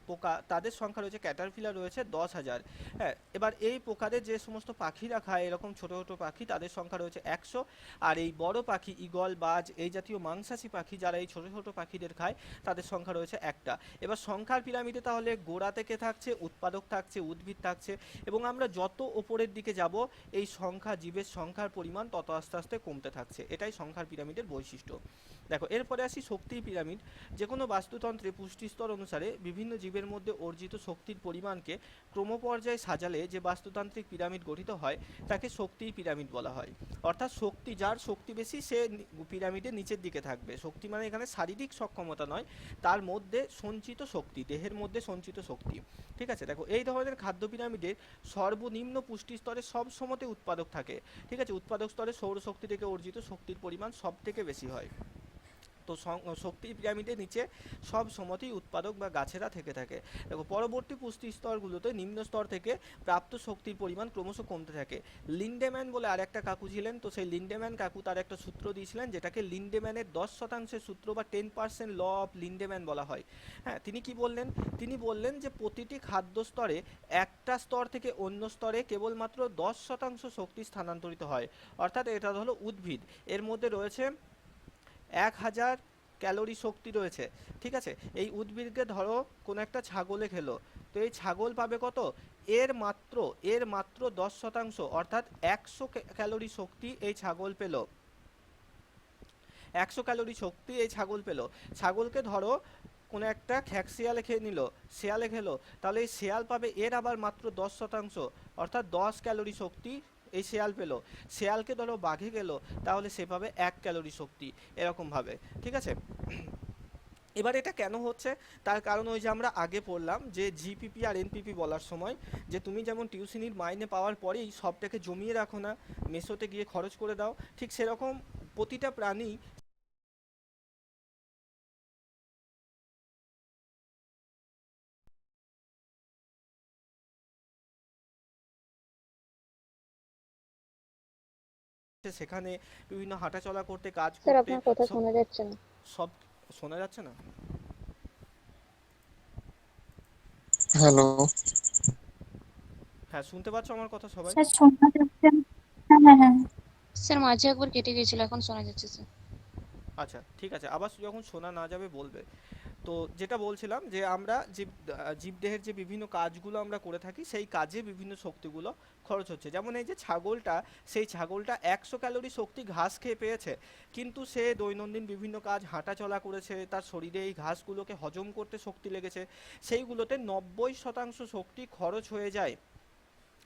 পোকা, তাদের সংখ্যা রয়েছে ক্যাটারপিলার রয়েছে 10,000। হ্যাঁ এবার এই পোকাদের যে সমস্ত পাখিরা খায় এরকম ছোট ছোট পাখি তাদের সংখ্যা রয়েছে 100। আর এই বড় পাখি ঈগল বাজ এই জাতীয় মাংসাশী পাখি যারা এই ছোট ছোট পাখিদের খায় তাদের সংখ্যা রয়েছে 1টা। এবার সংখ্যার পিরামিডে তাহলে গোড়া থেকে থাকছে উৎপাদক, থাকছে উদ্ভিদ, থাকছে এবং আমরা যত ওপরের দিকে যাব এই সংখ্যা জীবের সংখ্যার পরিমাণ তত আস্তে আস্তে কমতে থাকছে। এটাই সংখ্যার পিরামিডের বৈশিষ্ট্য। দেখো এরপরে আসি শক্তির পিরামিড। যে কোনো বাস্তুতন্ত্রে পুষ্টি স্তর অনুসারে বিভিন্ন জীবের মধ্যে অর্জিত শক্তির পরিমাণকে ক্রমপর্যায়ে সাজালে যে বাস্তুতান্ত্রিক পিরামিড গঠিত হয় তাকে শক্তির পিরামিড বলা হয়। অর্থাৎ শক্তি, যার শক্তি বেশি সে পিরামিডের নিচের দিকে থাকবে। শক্তি মানে এখানে শারীরিক সক্ষমতা নয়, তার মধ্যে সঞ্চিত শক্তি, দেহের মধ্যে সঞ্চিত শক্তি। ঠিক আছে, দেখো এই ধরনের খাদ্য পিরামিডের সর্বনিম্ন পুষ্টি স্তরে সব সময়তে উৎপাদক থাকে। ঠিক আছে, উৎপাদক স্তরে সৌরশক্তি থেকে অর্জিত শক্তির পরিমাণ সব থেকে বেশি হয়। তো শক্তির পিরামিডের নিচে সব সময়তেই উৎপাদক বা গাছেরা থেকে থাকে। দেখো পরবর্তী পুষ্টি স্তরগুলোতে নিম্ন স্তর থেকে প্রাপ্ত শক্তির পরিমাণ ক্রমশ কমতে থাকে। লিন্ডেম্যান বলে আর একটা কাকু ছিলেন, তো সেই লিন্ডেম্যান কাকু তার একটা সূত্র দিয়েছিলেন যেটাকে লিন্ডেম্যানের 10% সূত্র বা 10% ল অফ লিন্ডেম্যান বলা হয়। হ্যাঁ তিনি কি বললেন? তিনি বললেন যে প্রতিটি খাদ্য স্তরে একটা স্তর থেকে অন্য স্তরে কেবলমাত্র 10% শক্তি স্থানান্তরিত হয়। অর্থাৎ এটা হলো উদ্ভিদ, এর মধ্যে রয়েছে 1000 ক্যালোরি শক্তি রয়েছে। ঠিক আছে, এই উদ্ভিদকে ধরো কোনো একটা ছাগলে খেলো, তো এই ছাগল পাবে কত? এর মাত্র 10%, অর্থাৎ 100 ক্যালোরি শক্তি এই ছাগল পেল। 100 ক্যালোরি শক্তি এই ছাগল পেল। ছাগলকে ধরো কোনো একটা শেয়ালে খেয়ে নিল, শেয়ালে খেলো, তাহলে এই শেয়াল পাবে এর আবার মাত্র 10%, অর্থাৎ 10 ক্যালোরি শক্তি এই শেয়াল পেলো, শেয়ালকে ধরো বাঘে গেল, তাহলে সে পাবে 1 ক্যালোরি শক্তি, এরকমভাবে। ঠিক আছে, এবার এটা কেন হচ্ছে, তার কারণ ওই যে আমরা আগে পড়লাম যে জিপিপি আর এনপিপি বলার সময়, যে তুমি যেমন টিউশনির মাইনে পাওয়ার পরেই সবটাকে জমিয়ে রাখো না, মেসোতে গিয়ে খরচ করে দাও, ঠিক সেরকম প্রতিটা প্রাণী সেখানে বিভিন্ন হাঁটাচলা করতে, কাজ স্যার করতে, আপনার কথা সব শোনা যাচ্ছে না। সব শোনা যাচ্ছে না? হ্যালো। হ্যাঁ, শুনতে পাচ্ছ আমার কথা সবাই? স্যার শোনা যাচ্ছে না। হ্যাঁ হ্যাঁ হ্যাঁ। স্যার মাঝে একবার কেটে গিয়েছিল, এখন শোনা যাচ্ছে স্যার। আচ্ছা ঠিক আছে, আবার যখন শোনা না যাবে বলবে। তো যেটা বলছিলাম যে আমরা জীবদেহের যে বিভিন্ন কাজগুলো আমরা করে থাকি, সেই কাজে বিভিন্ন শক্তিগুলো খরচ হচ্ছে। যেমন এই যে ছাগলটা, সেই ছাগলটা 100 ক্যালোরি শক্তি ঘাস খেয়ে পেয়েছে, কিন্তু সে দৈনন্দিন বিভিন্ন কাজ হাঁটা চলা করেছে, তার শরীরে এই ঘাসগুলোকে হজম করতে শক্তি লেগেছে, সেইগুলোতে 90% শক্তি খরচ হয়ে যায়।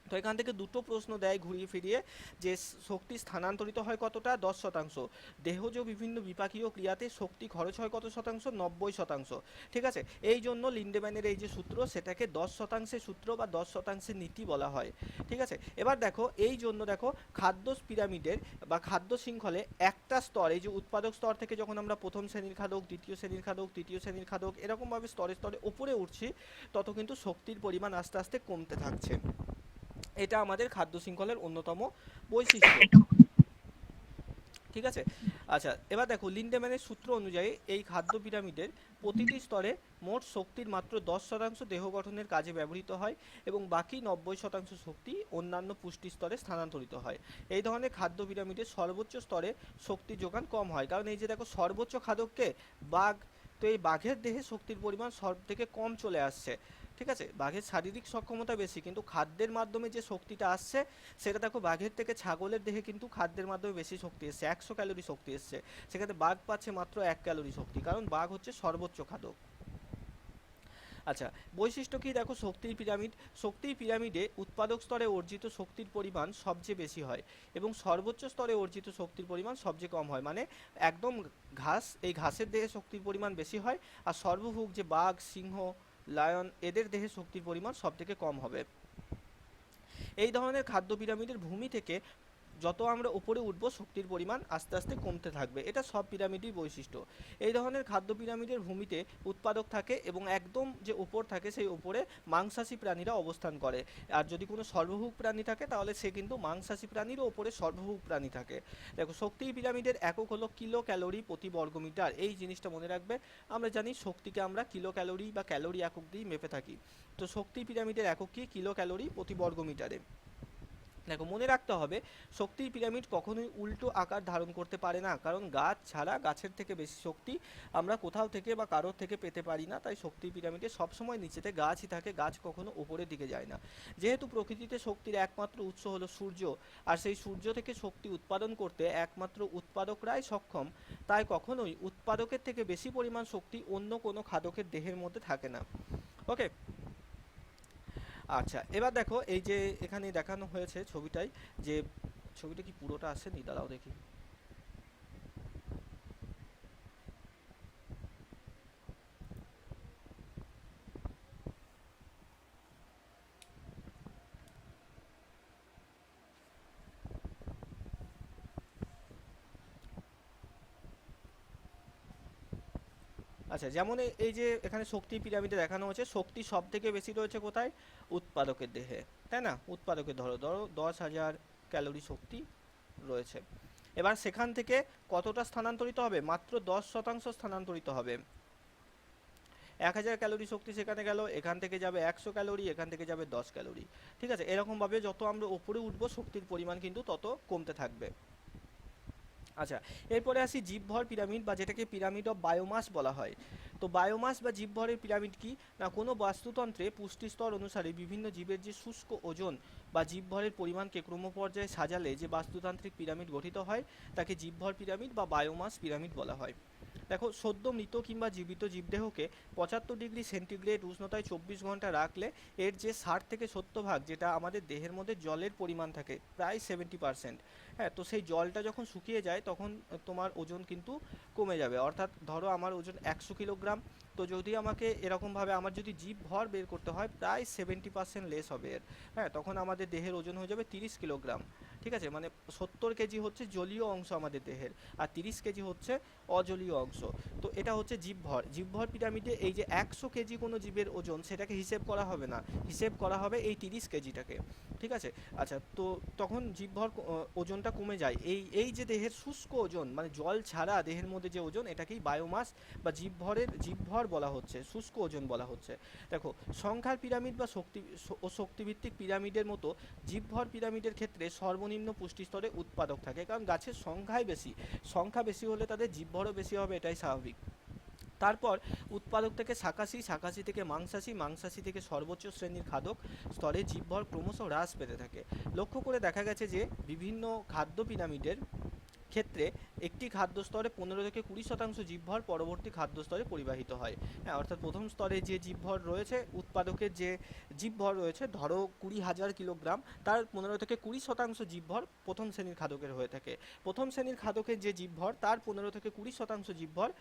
তো এখান থেকে দুটো প্রশ্ন দেয় ঘুরিয়ে ফিরিয়ে, যে শক্তি স্থানান্তরিত হয় কতটা, 10%। দেহজ বিভিন্ন বিপাকীয় ক্রিয়াতে শক্তি খরচ হয় কত শতাংশ, 90%। ঠিক আছে, এই জন্য লিন্ডেম্যানের এই যে সূত্র, সেটাকে 10%-এর সূত্র বা 10%-এর নীতি বলা হয়। ঠিক আছে, এবার দেখো এই জন্য দেখো খাদ্য পিরামিডের বা খাদ্য শৃঙ্খলে একটা স্তর, এই যে উৎপাদক স্তর থেকে যখন আমরা প্রথম শ্রেণীর খাদক, দ্বিতীয় শ্রেণীর খাদক, তৃতীয় শ্রেণীর খাদক, এরকমভাবে স্তরে স্তরে উপরে উঠছি, তত কিন্তু শক্তির পরিমাণ আস্তে আস্তে কমতে থাকছে। এটা আমাদের খাদ্য শৃঙ্খলের অন্যতম বৈশিষ্ট্য। ঠিক আছে, আচ্ছা এবার দেখো লিন্ডেম্যানের সূত্র অনুযায়ী এই খাদ্য পিরামিডের প্রতিটি স্তরে মোট শক্তির মাত্র 10% দেহ গঠনের কাজে ব্যবহৃত হয়, এবং বাকি 90% শক্তি অন্যান্য পুষ্টি স্তরে স্থানান্তরিত হয়। এই ধরনের খাদ্য পিরামিডের সর্বোচ্চ স্তরে শক্তি যোগান কম হয়, কারণ এই যে দেখো সর্বোচ্চ খাদককে বাঘ, তো এই বাঘের দেহে শক্তির পরিমাণ সব থেকে কম চলে আসছে। ঠিক আছে, বাঘের শারীরিক সক্ষমতা বেশি, কিন্তু খাদ্যের মাধ্যমে যে শক্তিটা আসছে, সেটা দেখো বাঘের থেকে ছাগলের দেহে কিন্তু খাদ্যের মাধ্যমে বেশি শক্তি এসছে, 100 ক্যালোরি শক্তি এসছে, সেখানে বাঘ পাচ্ছে মাত্র 1 ক্যালোরি শক্তি, কারণ বাঘ হচ্ছে সর্বোচ্চ খাদক। আচ্ছা, বৈশিষ্ট্য কি দেখো শক্তির পিরামিড, শক্তির পিরামিডে উৎপাদক স্তরে অর্জিত শক্তির পরিমাণ সবচেয়ে বেশি হয়, এবং সর্বোচ্চ স্তরে অর্জিত শক্তির পরিমাণ সবচেয়ে কম হয়। মানে একদম ঘাস, এই ঘাসের দেহে শক্তির পরিমাণ বেশি হয়, আর সর্বভুক যে বাঘ, সিংহ, লায়ন, এদের দেহে শক্তির পরিমাণ সব থেকে কম হবে। এই ধরনের খাদ্য পিরামিডের ভূমি থেকে যত আমরা উপরে উঠবো, শক্তির পরিমাণ আস্তে আস্তে কমতে থাকবে, এটা সব পিরামিডই বৈশিষ্ট্য। এই ধরনের খাদ্য পিরামিডের ভূমিতে উৎপাদক থাকে, এবং একদম যে উপর থাকে সেই উপরে মাংসাশী প্রাণীরা অবস্থান করে। আর যদি কোনো সর্বভুক প্রাণী থাকে, তাহলে সে কিন্তু মাংসাশী প্রাণীরও উপরে সর্বভুক প্রাণী থাকে। দেখো শক্তি পিরামিডের একক হলো কিলো ক্যালোরি প্রতি বর্গমিটার, এই জিনিসটা মনে রাখবে। আমরা জানি শক্তিকে আমরা কিলো ক্যালোরি বা ক্যালোরি একক দিয়ে মেপে থাকি, তো শক্তি পিরামিডের একক কি, কিলো ক্যালোরি প্রতি বর্গমিটারে। দেখো মনে রাখতে হবে, শক্তির পিরামিড কখনোই উল্টো আকার ধারণ করতে পারে না, কারণ গাছ ছাড়া গাছের থেকে বেশি শক্তি আমরা কোথাও থেকে বা কারোর থেকে পেতে পারি না, তাই শক্তির পিরামিডে সবসময় নিচেতে গাছই থাকে, গাছ কখনো উপরের দিকে যায় না। যেহেতু প্রকৃতিতে শক্তির একমাত্র উৎস হলো সূর্য, আর সেই সূর্য থেকে শক্তি উৎপাদন করতে একমাত্র উৎপাদকরাই সক্ষম, তাই কখনোই উৎপাদকের থেকে বেশি পরিমাণ শক্তি অন্য কোনো খাদকের দেহের মধ্যে থাকে না। ওকে, আচ্ছা এবার দেখো এই যে এখানে দেখানো হয়েছে ছবিটাই, যে ছবিটা কি পুরোটা আসেনি, দাঁড়াও দেখি। আচ্ছা, যেমন এই যে এখানে শক্তি পিরামিডে দেখানো হচ্ছে, শক্তি সব থেকে বেশি রয়েছে কোথায়, উৎপাদকের দেহে, তাই না? উৎপাদকের ধরো ধরো 10,000 ক্যালোরি শক্তি রয়েছে। এবার সেখান থেকে কতটা স্থানান্তরিত হবে, মাত্র 10% স্থানান্তরিত হবে। 1,000 ক্যালোরি শক্তি সেখানে গেল, এখান থেকে যাবে 100 ক্যালোরি, এখান থেকে যাবে 10 ক্যালোরি। ঠিক আছে, এরকমভাবে যত আমরা উপরে উঠবো, শক্তির পরিমাণ কিন্তু তত কমতে থাকবে। আচ্ছা, এরপরে আসি জীবভর পিরামিড, বা যেটাকে পিরামিড অফ বায়োমাস বলা হয়। তো বায়োমাস বা জীবভরের পিরামিড কি না, কোনো বাস্তুতন্ত্রে পুষ্টি স্তর অনুসারে বিভিন্ন জীবের যে শুষ্ক ওজন বা জীবভরের পরিমাণকে ক্রমপর্যায়ে সাজালে যে বাস্তুতান্ত্রিক পিরামিড গঠিত হয়, তাকে জীবভর পিরামিড বা বায়োমাস পিরামিড বলা হয়। দেখো সদ্য মৃত কিংবা জীবিত জীবদেহকে 75 ডিগ্রি সেন্টিগ্রেড উষ্ণতায় 24 ঘন্টা রাখলে এর যে 60 থেকে 70 ভাগ যেটা আমাদের দেহের মধ্যে জলের পরিমাণ থাকে প্রায় 70%, হ্যাঁ, তো সেই জলটা যখন শুকিয়ে যায় তখন তোমার ওজন কিন্তু কমে যাবে। অর্থাৎ ধরো আমার ওজন 100 কিলোগ্রাম, তো যদি আমাকে এরকমভাবে আমার যদি জীব ভর বের করতে হয় প্রায় 70% লেস হবে এর, হ্যাঁ, তখন আমাদের দেহের ওজন হয়ে যাবে 30 কিলোগ্রাম। ঠিক আছে, মানে 70 কেজি হচ্ছে জলীয় অংশ আমাদের দেহের, আর 30 কেজি হচ্ছে অজলীয় অংশ। তো এটা হচ্ছে জীবভর। জীবভর পিরামিডে এই যে 100 কেজি কোনো জীবের ওজন সেটাকে হিসেব করা হবে না, হিসেব করা হবে এই 30 কেজিটাকে। ঠিক আছে, আচ্ছা, তো তখন জীবভর ওজনটা কমে যায়। এই যে দেহের শুষ্ক ওজন মানে জল ছাড়া দেহের মধ্যে যে ওজন এটাকেই বায়োমাস বা জীবভর বলা হচ্ছে, শুষ্ক ওজন বলা হচ্ছে। দেখো সংখ্যার পিরামিড বা শক্তিভিত্তিক পিরামিডের মতো জীবভর পিরামিডের ক্ষেত্রে সর্বনিম্ন পুষ্টিস্তরে উৎপাদক থাকে, কারণ গাছের সংখ্যা বেশি হলে তাদের জীবভরও বেশি হবে, এটাই স্বাভাবিক। তারপর উৎপাদক থেকে শাকাশি, শাকাশি থেকে মাংসাশী, মাংসাশী থেকে সর্বোচ্চ শ্রেণীর খাদক স্তরে জীবভর ক্রমশ হ্রাস পেতে থাকে। লক্ষ্য করে দেখা গেছে যে বিভিন্ন খাদ্য পিরামিডের ক্ষেত্রে একটি খাদ্য স্তরে 15 থেকে 20% জীবভর পরবর্তী খাদ্য স্তরে পরিবাহিত হয়। হ্যাঁ, অর্থাৎ প্রথম স্তরে যে জীবভর রয়েছে, উৎপাদকের যে জীবভর রয়েছে ধরো 20,000 কিলোগ্রাম, তার 15 থেকে 20% জীবভর প্রথম শ্রেণীর খাদকের হয়ে থাকে। প্রথম শ্রেণীর খাদকের যে জীবভর তার 15 থেকে 20% জীবভর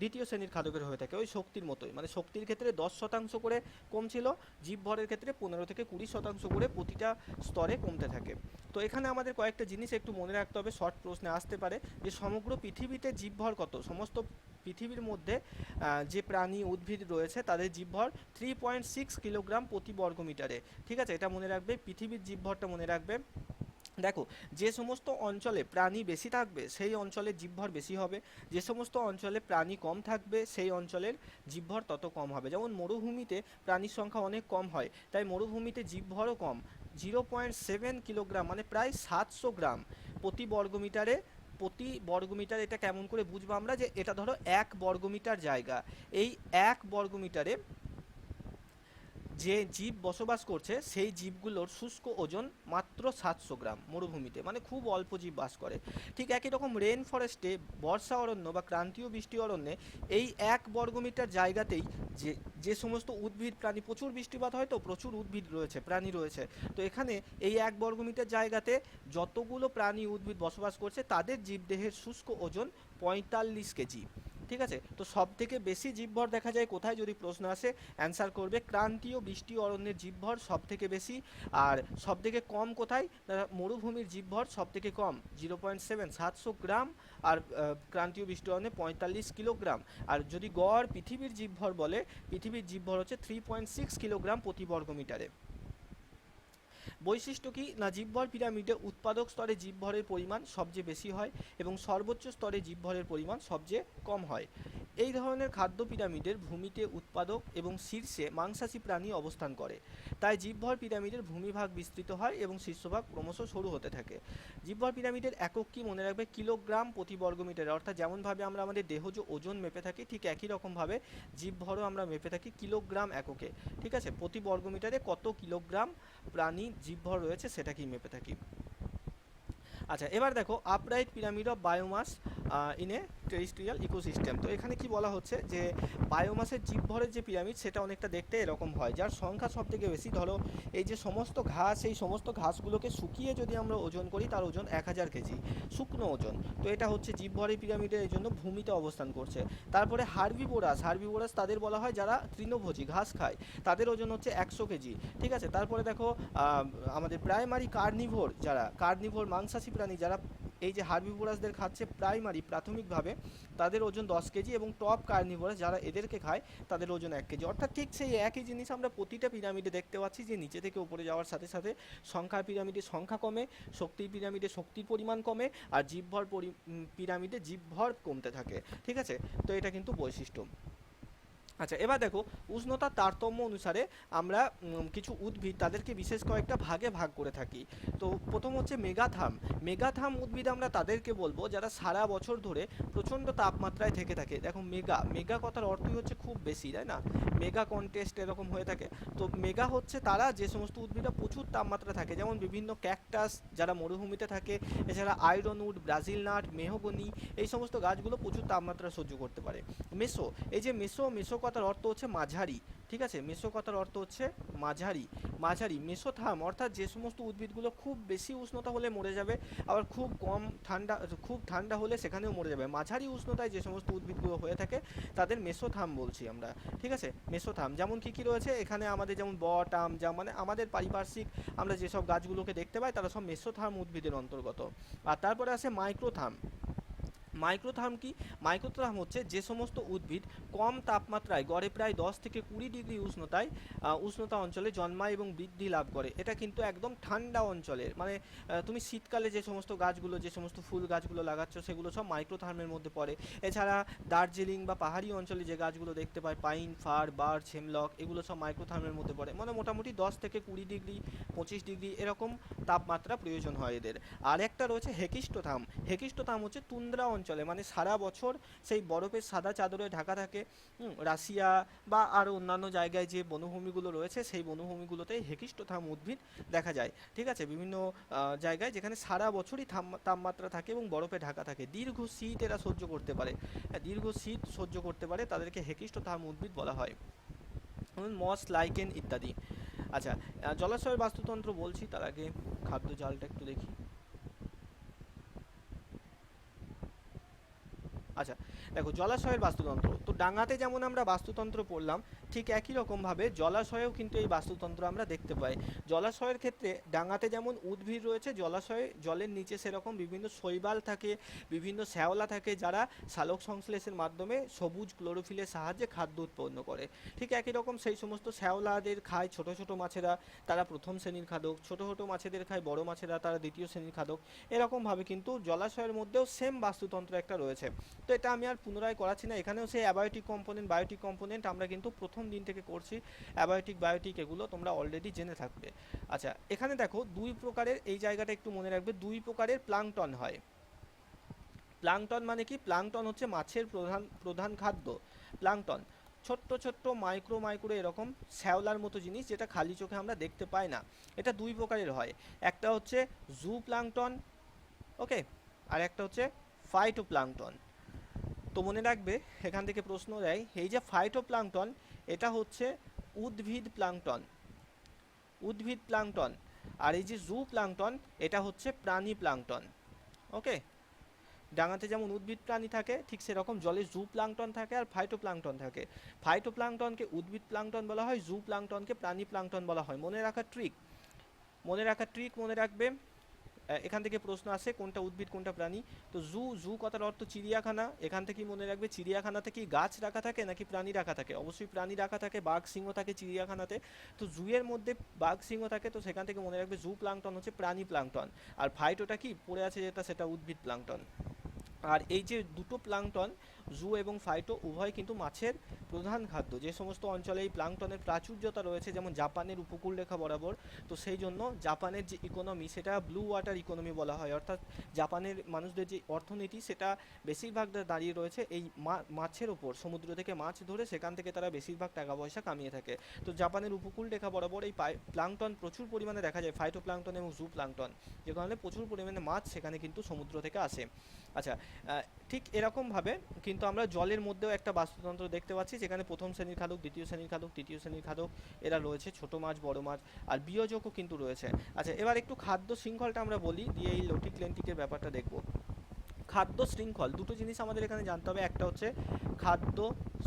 দ্বিতীয় শ্রেণীর খাদকের হয়ে থাকে। ওই শক্তির মতোই, মানে শক্তির ক্ষেত্রে 10% করে কমছিল, জীবভরের ক্ষেত্রে 15 থেকে 20% করে প্রতিটা স্তরে কমতে থাকে। তো এখানে আমাদের কয়েকটা জিনিস একটু মনে রাখতে হবে, শর্ট প্রশ্নে আসতে পারে যে সমগ্র পৃথিবীতে জীবভর কত। সমস্ত পৃথিবীর মধ্যে যে প্রাণী উদ্ভিদ রয়েছে তাদের জীবভর 3.6 কিলোগ্রাম প্রতি বর্গমিটারে। ঠিক আছে, এটা মনে রাখবে, পৃথিবীর জীবভরটা মনে রাখবে। দেখো যে সমস্ত অঞ্চলে প্রাণী বেশি থাকবে সেই অঞ্চলে জীবভর বেশি হবে, যে সমস্ত অঞ্চলে প্রাণী কম থাকবে সেই অঞ্চলের জীবভর তত কম হবে। যেমন মরুভূমিতে প্রাণীর সংখ্যা অনেক কম হয়, তাই মরুভূমিতে জীবভরও কম, 0.7 কিলোগ্রাম মানে প্রায় 700 গ্রাম প্রতি বর্গমিটারে। এটা কেমন করে বুঝবো আমরা, যে এটা ধরো 1 বর্গমিটার জায়গা, এই 1 বর্গমিটারে যে জীব বসবাস করছে সেই জীবগুলোর শুষ্ক ওজন মাত্র 700 গ্রাম মরুভূমিতে, মানে খুব অল্প জীব বাস করে। ঠিক একই রকম রেন ফরেস্টে, বর্ষা অরণ্য বা ক্রান্তীয় বৃষ্টি অরণ্যে এই 1 বর্গমিটার জায়গাতেই যে যে সমস্ত উদ্ভিদ প্রাণী, প্রচুর বৃষ্টিপাত হয় তো প্রচুর উদ্ভিদ রয়েছে, প্রাণী রয়েছে, তো এখানে এই 1 বর্গমিটার জায়গাতে যতগুলো প্রাণী উদ্ভিদ বসবাস করছে তাদের জীবদেহের শুষ্ক ওজন 45 কেজি। ঠিক আছে, তো সব থেকে বেশি জীবভর দেখা যায় কোথায় যদি প্রশ্ন আসে, অ্যান্সার করবে ক্রান্তীয় বৃষ্টি অরণ্যের জীবভর সব থেকে বেশি। আর সব থেকে কম কোথায়, মরুভূমির জীবভর সব থেকে কম 0.7, 700 গ্রাম, আর ক্রান্তীয় বৃষ্টি অরণ্যে 45 কিলোগ্রাম। আর যদি গড় পৃথিবীর জীবভর বলে, পৃথিবীর জীবভর হচ্ছে 3.6 কিলোগ্রাম প্রতি বর্গমিটারে। বৈশিষ্ট্য কি না, জীবভর পিরামিডে উৎপাদক স্তরে জীবভরের পরিমাণ সবচেয়ে বেশি হয় এবং সর্বোচ্চ স্তরে জীবভরের পরিমাণ সবচেয়ে কম হয়। এই ধরনের খাদ্য পিরামিডের ভূমিতে উৎপাদক এবং শীর্ষে মাংসাশী প্রাণী অবস্থান করে, তাই জীবভর পিরামিডের ভূমিভাগ বিস্তৃত হয় এবং শীর্ষভাগ ক্রমশ সরু হতে থাকে। জীবভর পিরামিডের একক কি মনে রাখবে, কিলোগ্রাম প্রতি বর্গমিটারে। অর্থাৎ যেমনভাবে আমরা আমাদের দেহজ ওজন মেপে থাকি ঠিক একই রকমভাবে জীবভরও আমরা মেপে থাকি কিলোগ্রাম এককে। ঠিক আছে, প্রতি বর্গমিটারে কত কিলোগ্রাম প্রাণী জীবভর রয়েছে সেটাকেই মেপে থাকি। আচ্ছা, এবার দেখো upright pyramid of biomass in a terrestrial ecosystem. তো এখানে কি বলা হচ্ছে যে বায়োমাসের জীবভরের যে পিরামিড সেটা অনেকটা দেখতে এরকম হয়, যার সংখ্যা সব থেকে বেশি। ধরো এই যে সমস্ত ঘাস, এই সমস্ত ঘাসগুলোকে শুকিয়ে যদি আমরা ওজন করি তার ওজন 1000 কেজি, শুকনো ওজন। তো এটা হচ্ছে জীবভরের পিরামিডের, এই জন্য ভূমিতে অবস্থান করছে। তারপরে হার্বিভোরাস তাদের বলা হয় যারা তৃণভোজী, ঘাস খায়, তাদের ওজন হচ্ছে 100 কেজি। ঠিক আছে, তারপরে দেখো আমাদের প্রাইমারি কার্নিভোর মাংসাশী প্রাণী যারা এই যে হার্বিভোরাসদের খাচ্ছে প্রাথমিকভাবে, তাদের ওজন 10 কেজি, এবং টপ কার্নিভোরাস যারা এদেরকে খায় তাদের ওজন 1 কেজি। অর্থাৎ ঠিক সেই একই জিনিস আমরা প্রতিটা পিরামিডে দেখতে পাচ্ছি, যে নিচে থেকে উপরে যাওয়ার সাথে সাথে সংখ্যার পিরামিডে সংখ্যা কমে, শক্তির পিরামিডে শক্তির পরিমাণ কমে, আর জীবভর পিরামিডে জীবভর কমতে থাকে। ঠিক আছে, তো এটা কিন্তু বৈশিষ্ট্য। আচ্ছা, এবার দেখো উষ্ণতার তারতম্য অনুসারে আমরা কিছু উদ্ভিদ তাদেরকে বিশেষ কয়েকটা ভাগে ভাগ করে থাকি। তো প্রথম হচ্ছে মেগাথাম। মেগাথাম উদ্ভিদ আমরা তাদেরকে বলবো যারা সারা বছর ধরে প্রচণ্ড তাপমাত্রায় থেকে থাকে। দেখো মেগা মেগা কথার অর্থই হচ্ছে খুব বেশি, তাই না? মেগা কন্টেস্ট এরকম হয়ে থাকে। তো মেগা হচ্ছে তারা যে সমস্ত উদ্ভিদে প্রচুর তাপমাত্রা থাকে, যেমন বিভিন্ন ক্যাকটাস যারা মরুভূমিতে থাকে, এছাড়া আয়রনউড, ব্রাজিল নাট, মেহগনি, এই সমস্ত গাছগুলো প্রচুর তাপমাত্রা সহ্য করতে পারে। মেসো, এই যে মেসো, মেসো কথার অর্থ হচ্ছে মাঝারি, ঠিক আছে? মেসো কথার অর্থ হচ্ছে মাঝারি। মাঝারি মেসোথার্ম অর্থাৎ যে সমস্ত উদ্ভিদগুলো খুব বেশি উষ্ণতা হলে মরে যাবে, আবার খুব কম ঠান্ডা, খুব ঠান্ডা হলে সেখানেও মরে যাবে, মাঝারি উষ্ণতায় যে সমস্ত উদ্ভিদগুলো হয়ে থাকে তাদের মেসোথার্ম বলছি আমরা, ঠিক আছে? মেসোথার্ম যেমন কি কি রয়েছে এখানে আমাদের, যেমন বট, আম, জাম, মানে আমাদের পারিপার্শ্বিক আমরা যেসব গাছগুলোকে দেখতে পাই তারা সব মেসোথার্ম উদ্ভিদের অন্তর্গত। আর তারপরে আছে মাইক্রোথার্ম। মাইক্রোথার্ম কি? মাইক্রোথার্ম হচ্ছে যে সমস্ত উদ্ভিদ কম তাপমাত্রায়, গড়ে প্রায় 10 থেকে 20 ডিগ্রি উষ্ণতায় উষ্ণতা অঞ্চলে জন্মায় এবং বৃদ্ধি লাভ করে। এটা কিন্তু একদম ঠান্ডা অঞ্চলের, মানে তুমি শীতকালে যে সমস্ত গাছগুলো, যে সমস্ত ফুল গাছগুলো লাগাচ্ছ সেগুলো সব মাইক্রোথার্মের মধ্যে পড়ে। এছাড়া দার্জিলিং বা পাহাড়ি অঞ্চলে যে গাছগুলো দেখতে পাই, পাইন, ফার, বার্চ, হেমলক, এগুলো সব মাইক্রোথার্মের মধ্যে পড়ে। মানে মোটামুটি 10 থেকে 20 ডিগ্রি, 25 ডিগ্রি এরকম তাপমাত্রা প্রয়োজন হয় এদের। আর একটা রয়েছে হেকিস্টোথার্ম। হেকিস্টোথার্ম হচ্ছে তুন্দ্রা অঞ্চলে, মানে সারা বছর সেই বরফের সাদা চাদরে ঢাকা থাকে। রাশিয়া বা আরও অন্যান্য জায়গায় যে বনভূমিগুলো রয়েছে সেই বনভূমিগুলোতে হেকিস্টোথার্ম উদ্ভিদ দেখা যায়, ঠিক আছে? বিভিন্ন জায়গায় যেখানে সারা বছরই তাপমাত্রা থাকে এবং বরফে ঢাকা থাকে, দীর্ঘ শীত এরা সহ্য করতে পারে। হ্যাঁ, দীর্ঘ শীত সহ্য করতে পারে, তাদেরকে হেকিস্টোথার্ম উদ্ভিদ বলা হয়। মস, লাইকেন ইত্যাদি। আচ্ছা, জলাশয়ের বাস্তুতন্ত্র বলছি, তার আগে খাদ্য জালটা একটু দেখি। আচ্ছা, দেখো জলাশয়ের বাস্তুতন্ত্র, তো ডাঙাতে যেমন আমরা বাস্তুতন্ত্র পড়লাম, ঠিক একই রকমভাবে জলাশয়েও কিন্তু এই বাস্তুতন্ত্র আমরা দেখতে পাই। জলাশয়ের ক্ষেত্রে ডাঙাতে যেমন উদ্ভিদ রয়েছে, জলাশয়ে জলের নিচে সেরকম বিভিন্ন শৈবাল থাকে, বিভিন্ন শ্যাওলা থাকে, যারা সালোক সংশ্লেষের মাধ্যমে সবুজ ক্লোরোফিলের সাহায্যে খাদ্য উৎপন্ন করে। ঠিক একই রকম সেই সমস্ত শ্যাওলাদের খায় ছোট ছোট মাছেরা, তারা প্রথম শ্রেণীর খাদক, ছোট ছোট মাছেদের খায় বড় মাছেরা, তারা দ্বিতীয় শ্রেণীর খাদক। এরকমভাবে কিন্তু জলাশয়ের মধ্যেও সেম বাস্তুতন্ত্র একটা রয়েছে। তো এটা আমি আর পুনরায় করাচ্ছি না, এখানেও সেই অ্যাবায়োটিক কম্পোনেন্ট, বায়োটিক কম্পোনেন্ট আমরা কিন্তু প্রথম দিন থেকে করছি। অ্যাবায়োটিক, বায়োটিক এগুলো তোমরা অলরেডি জেনে থাকবে। আচ্ছা, এখানে দেখো দুই প্রকারের, এই জায়গাটা একটু মনে রাখবে, দুই প্রকারের প্লাঙ্কটন হয়। প্লাঙ্কটন মানে কি? প্লাঙ্কটন হচ্ছে মাছের প্রধান প্রধান খাদ্য। প্লাঙ্কটন ছোট্ট ছোট্ট মাইক্রো মাইক্রো এরকম শ্যাওলার মতো জিনিস, যেটা খালি চোখে আমরা দেখতে পাই না। এটা দুই প্রকারের হয়, একটা হচ্ছে জু প্লাঙ্কটন, ওকে, আর একটা হচ্ছে ফাইটোপ্লাঙ্কটন। তো মনে রাখবে এখান থেকে প্রশ্ন দেয়, এই যে ফাইটোপ্লাঙ্কটন এটা হচ্ছে উদ্ভিদ প্লাঙ্কটন, উদ্ভিদ প্লাঙ্কটন, আর এই যে জু প্লাঙ্কটন এটা হচ্ছে প্রাণী প্লাঙ্কটন। ওকে, ডাঙাতে যেমন উদ্ভিদ প্রাণী থাকে ঠিক সেরকম জলে জু প্লাঙ্কটন থাকে আর ফাইটোপ্লাঙ্কটন থাকে। ফাইটোপ্লাঙ্কটনকে উদ্ভিদ প্লাঙ্কটন বলা হয়, জু প্লাঙ্কটনকে প্রাণী প্লাঙ্কটন বলা হয়। মনে রাখার ট্রিক, মনে রাখার ট্রিক মনে রাখবে, এখান থেকে প্রশ্ন আসে কোনটা উদ্ভিদ কোনটা প্রাণী। তো জু, জু কথার অর্থ চিড়িয়াখানা, এখান থেকে মনে রাখবে চিড়িয়াখানাতে কি গাছ রাখা থাকে নাকি প্রাণী রাখা থাকে? অবশ্যই প্রাণী রাখা থাকে, বাঘ সিংহ থাকে চিড়িয়াখানাতে। তো জু এর মধ্যে বাঘ সিংহ থাকে, তো সেখান থেকে মনে রাখবে জু প্লাঙ্কটন হচ্ছে প্রাণী প্লাঙ্কটন, আর ফাইটোটা কি পড়ে আছে যেটা, সেটা উদ্ভিদ প্লাঙ্কটন। আর এই যে দুটো প্লাঙ্কটন, জু এবং ফাইটো, উভয় কিন্তু মাছের প্রধান খাদ্য। যে সমস্ত অঞ্চলে এই প্লাঙ্কটনের প্রাচুর্যতা রয়েছে, যেমন জাপানের উপকূল রেখা বরাবর, তো সেই জন্য জাপানের যে ইকোনমি সেটা ব্লু ওয়াটার ইকোনমি বলা হয়, অর্থাৎ জাপানের মানুষদের যে অর্থনীতি সেটা বেশিরভাগটা দাঁড়িয়ে রয়েছে এই মাছের ওপর। সমুদ্র থেকে মাছ ধরে সেখান থেকে তারা বেশিরভাগ টাকা পয়সা কামিয়ে থাকে। তো জাপানের উপকূল রেখা বরাবর এই প্লাঙ্কটন প্রচুর পরিমাণে দেখা যায়, ফাইটো প্লাঙ্কটন এবং জু প্লাঙ্কটন, যে কারণে প্রচুর পরিমাণে মাছ সেখানে কিন্তু সমুদ্র থেকে আসে। আচ্ছা, ঠিক এরকমভাবে কিন্তু আমরা জলের মধ্যেও একটা বাস্তুতন্ত্র দেখতে পাচ্ছি, যেখানে প্রথম শ্রেণীর খাদক, দ্বিতীয় শ্রেণীর খাদক, তৃতীয় শ্রেণীর খাদক এরা রয়েছে, ছোট মাছ, বড় মাছ, আর বিয়োজকও কিন্তু রয়েছে। আচ্ছা, এবার একটু খাদ্য শৃঙ্খলটা আমরা বলি, দিয়ে এই লটিক লেন্টিকের ব্যাপারটা দেখব। খাদ্য শৃঙ্খল, দুটো জিনিস আমাদের এখানে জানতে হবে, একটা হচ্ছে খাদ্য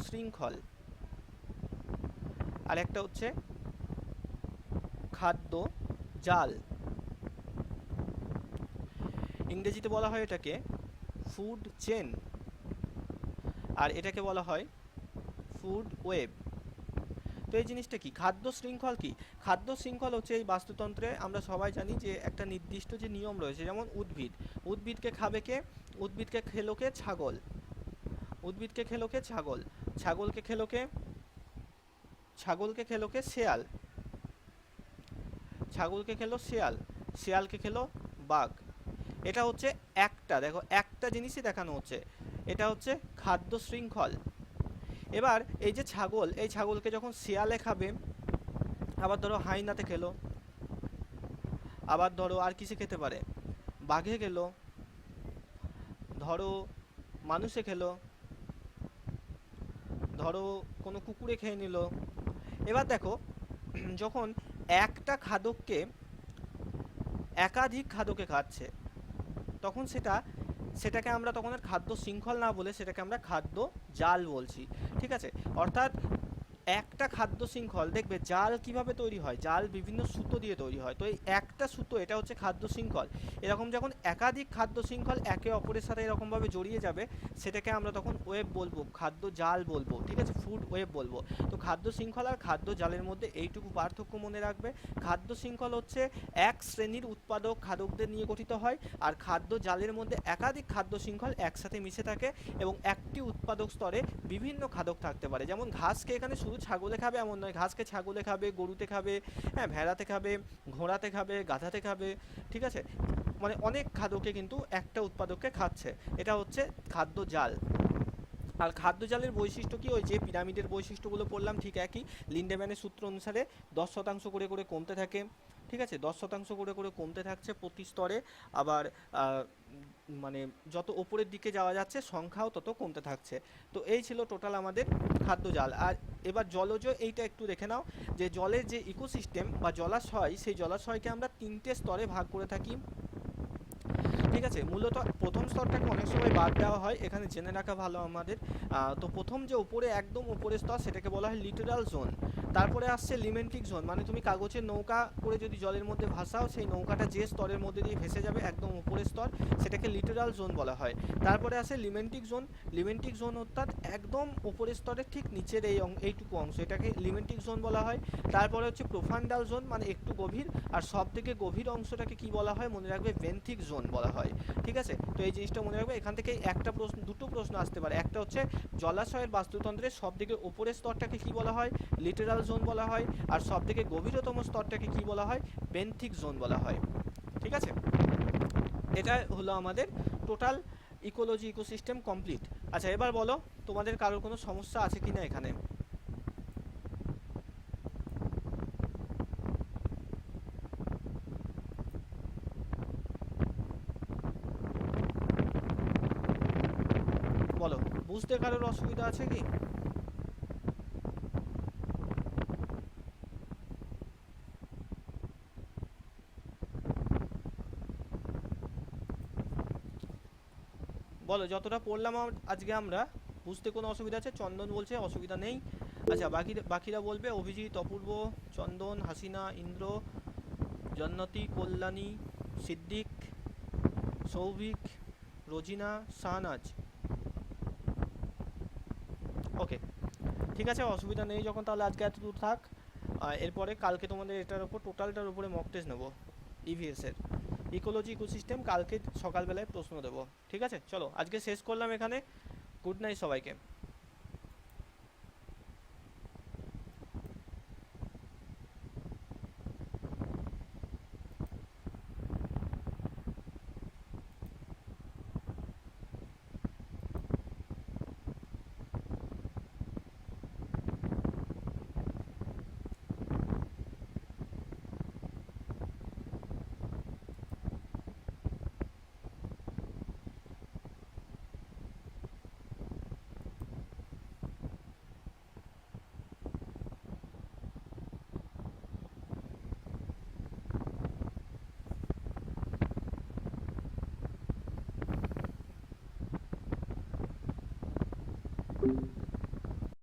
শৃঙ্খল আর একটা হচ্ছে খাদ্য জাল। ইংরেজিতে বলা হয় এটাকে ফুড চেন, আর এটাকে বলা হয় ফুড ওয়েব। তো এই জিনিসটা কি? খাদ্য শৃঙ্খল কি? খাদ্য শৃঙ্খল হচ্ছে এই বাস্তুতন্ত্রে আমরা সবাই জানি যে একটা নির্দিষ্ট যে নিয়ম রয়েছে, যেমন উদ্ভিদ, উদ্ভিদকে খাবে কে? উদ্ভিদকে খেলো কে? ছাগল। উদ্ভিদকে খেলো কে? ছাগল। ছাগলকে খেলো কে? ছাগলকে খেলো কে? শেয়াল। ছাগলকে খেলো শেয়াল, শেয়ালকে খেলো বাঘ। এটা হচ্ছে একটা, দেখো একটা জিনিসই দেখানো হচ্ছে, এটা হচ্ছে খাদ্য শৃঙ্খল। এবার এই যে ছাগল, এই ছাগলকে যখন শিয়ালে খাবে, আবার ধরো হাইনাতে খেলো, আবার ধরো আর কিসে খেতে পারে, বাঘে খেলো, ধরো মানুষে খেলো, ধরো কোনো কুকুরে খেয়ে নিল। এবার দেখো যখন একটা খাদককে একাধিক খাদকে খাচ্ছে, তখন সেটাকে আমরা তখন আর খাদ্য শৃঙ্খল না বলে সেটাকে আমরা খাদ্য জাল বলছি। ঠিক আছে, অর্থাৎ একটা খাদ্য শৃঙ্খল, দেখবে জাল কিভাবে তৈরি হয়, জাল বিভিন্ন সুতো দিয়ে তৈরি হয়, তো এই একটা সুতো এটা হচ্ছে খাদ্য শৃঙ্খল। এরকম যখন একাধিক খাদ্য শৃঙ্খল একে অপরের সাথে এরকমভাবে জড়িয়ে যাবে, সেটাকে আমরা তখন ওয়েব বলবো, খাদ্য জাল বলবো। ঠিক আছে, ফুড ওয়েব বলবো। তো খাদ্য শৃঙ্খল আর খাদ্য জালের মধ্যে এইটুকু পার্থক্য মনে রাখবে। খাদ্য শৃঙ্খল হচ্ছে এক শ্রেণীর উৎপাদক খাদকদের নিয়ে গঠিত হয়, আর খাদ্য জালের মধ্যে একাধিক খাদ্য শৃঙ্খল একসাথে মিশে থাকে এবং একটি উৎপাদক স্তরে বিভিন্ন খাদক থাকতে পারে। যেমন ঘাসকে এখানে শুধু ছাগলে খাবে এমন নয়, ঘাসকে ছাগলে খাবে, গরুতে খাবে, হ্যাঁ ভেড়াতে খাবে, ঘোড়াতে খাবে, গাধাতে খাবে। ঠিক আছে, মানে অনেক খাদকে কিন্তু একটা উৎপাদককে খাচ্ছে, এটা হচ্ছে খাদ্য জাল। আর খাদ্য জালের বৈশিষ্ট্য কি, ওই যে পিরামিডের বৈশিষ্ট্যগুলো পড়লাম ঠিক একই, লিন্ডেম্যানের সূত্র অনুসারে 10% করে করে কমতে থাকে। ঠিক আছে, 10% করে করে কমতে থাকছে প্রতি স্তরে। আবার মানে যত ওপরের দিকে যাওয়া যাচ্ছে সংখ্যাও তত কমতে থাকছে। তো এই ছিল টোটাল আমাদের খাদ্য জাল। আর এবার জলজ এইটা একটু দেখে নাও, যে জলের যে ইকোসিস্টেম বা জলাশয়, সেই জলাশয়কে আমরা 3টে স্তরে ভাগ করে থাকি। ঠিক আছে, মূলত প্রথম স্তরটাকে অনেক সময় বাদ দেওয়া হয়, এখানে জেনে রাখা ভালো আমাদের। তো প্রথম যে উপরে একদম উপরের স্তর সেটাকে বলা হয় লিটোরাল জোন। তারপরে আসছে লিমেন্টিক জোন, মানে তুমি কাগজের নৌকা করে যদি জলের মধ্যে ভাসাও, সেই নৌকাটা যে স্তরের মধ্যে দিয়ে ভেসে যাবে একদম উপরের স্তর, সেটাকে লিটোরাল জোন বলা হয়। তারপরে আসে লিমেন্টিক জোন। লিমেন্টিক জোন অর্থাৎ একদম উপরের স্তরের ঠিক নিচের এইটুকু অংশ, এটাকে লিমেন্টিক জোন বলা হয়। তারপরে হচ্ছে প্রোফান্ডাল জোন, মানে একটু গভীর, আর সব থেকে গভীর অংশটাকে কি বলা হয় মনে রাখবে, বেন্থিক জোন বলা হয়। ঠিক আছে, তো এই জিনিসটা মনে রাখবে। এখান থেকে একটা প্রশ্ন, দুটো প্রশ্ন আসতে পারে। একটা হচ্ছে জলাশয়ের বাস্তুতন্ত্রের সব থেকে উপরের স্তরটাকে কি বলা হয়, লিটোরাল জোন বলা হয়, আর সব থেকে গভীরতম স্তরটাকে কি বলা হয়, বেন্থিক জোন বলা হয়। ঠিক আছে, এটা হলো আমাদের টোটাল ইকোলজি, ইকোসিস্টেম কমপ্লিট। আচ্ছা এবার বলো তোমাদের কারোর কোনো সমস্যা আছে কিনা এখানে? বলো, বুঝতে কারোর অসুবিধা আছে কি? বলো, যতটা পড়লাম আজকে আমরা, বুঝতে কোনো অসুবিধা আছে? চন্দন বলছে অসুবিধা নেই। আচ্ছা বাকিরা বলবে, অভিজিৎ, অপূর্ব, চন্দন, হাসিনা, ইন্দ্র, জন্নতি, কল্যাণী, সিদ্দিক, সৌভিক, রোজিনা, শাহনাজ। ওকে, ঠিক আছে, অসুবিধা নেই যখন, তাহলে আজকে এত দূর থাক। এরপরে কালকে তোমাদের এটার উপর, টোটালটার উপরে মক টেস্ট নেবো, ইভিএস এর ইকোলজি ইকোসিস্টেম, কালকে সকালবেলায় প্রশ্ন দেবো। ঠিক আছে, চলো আজকে শেষ করলাম এখানে। গুড নাইট সবাইকে।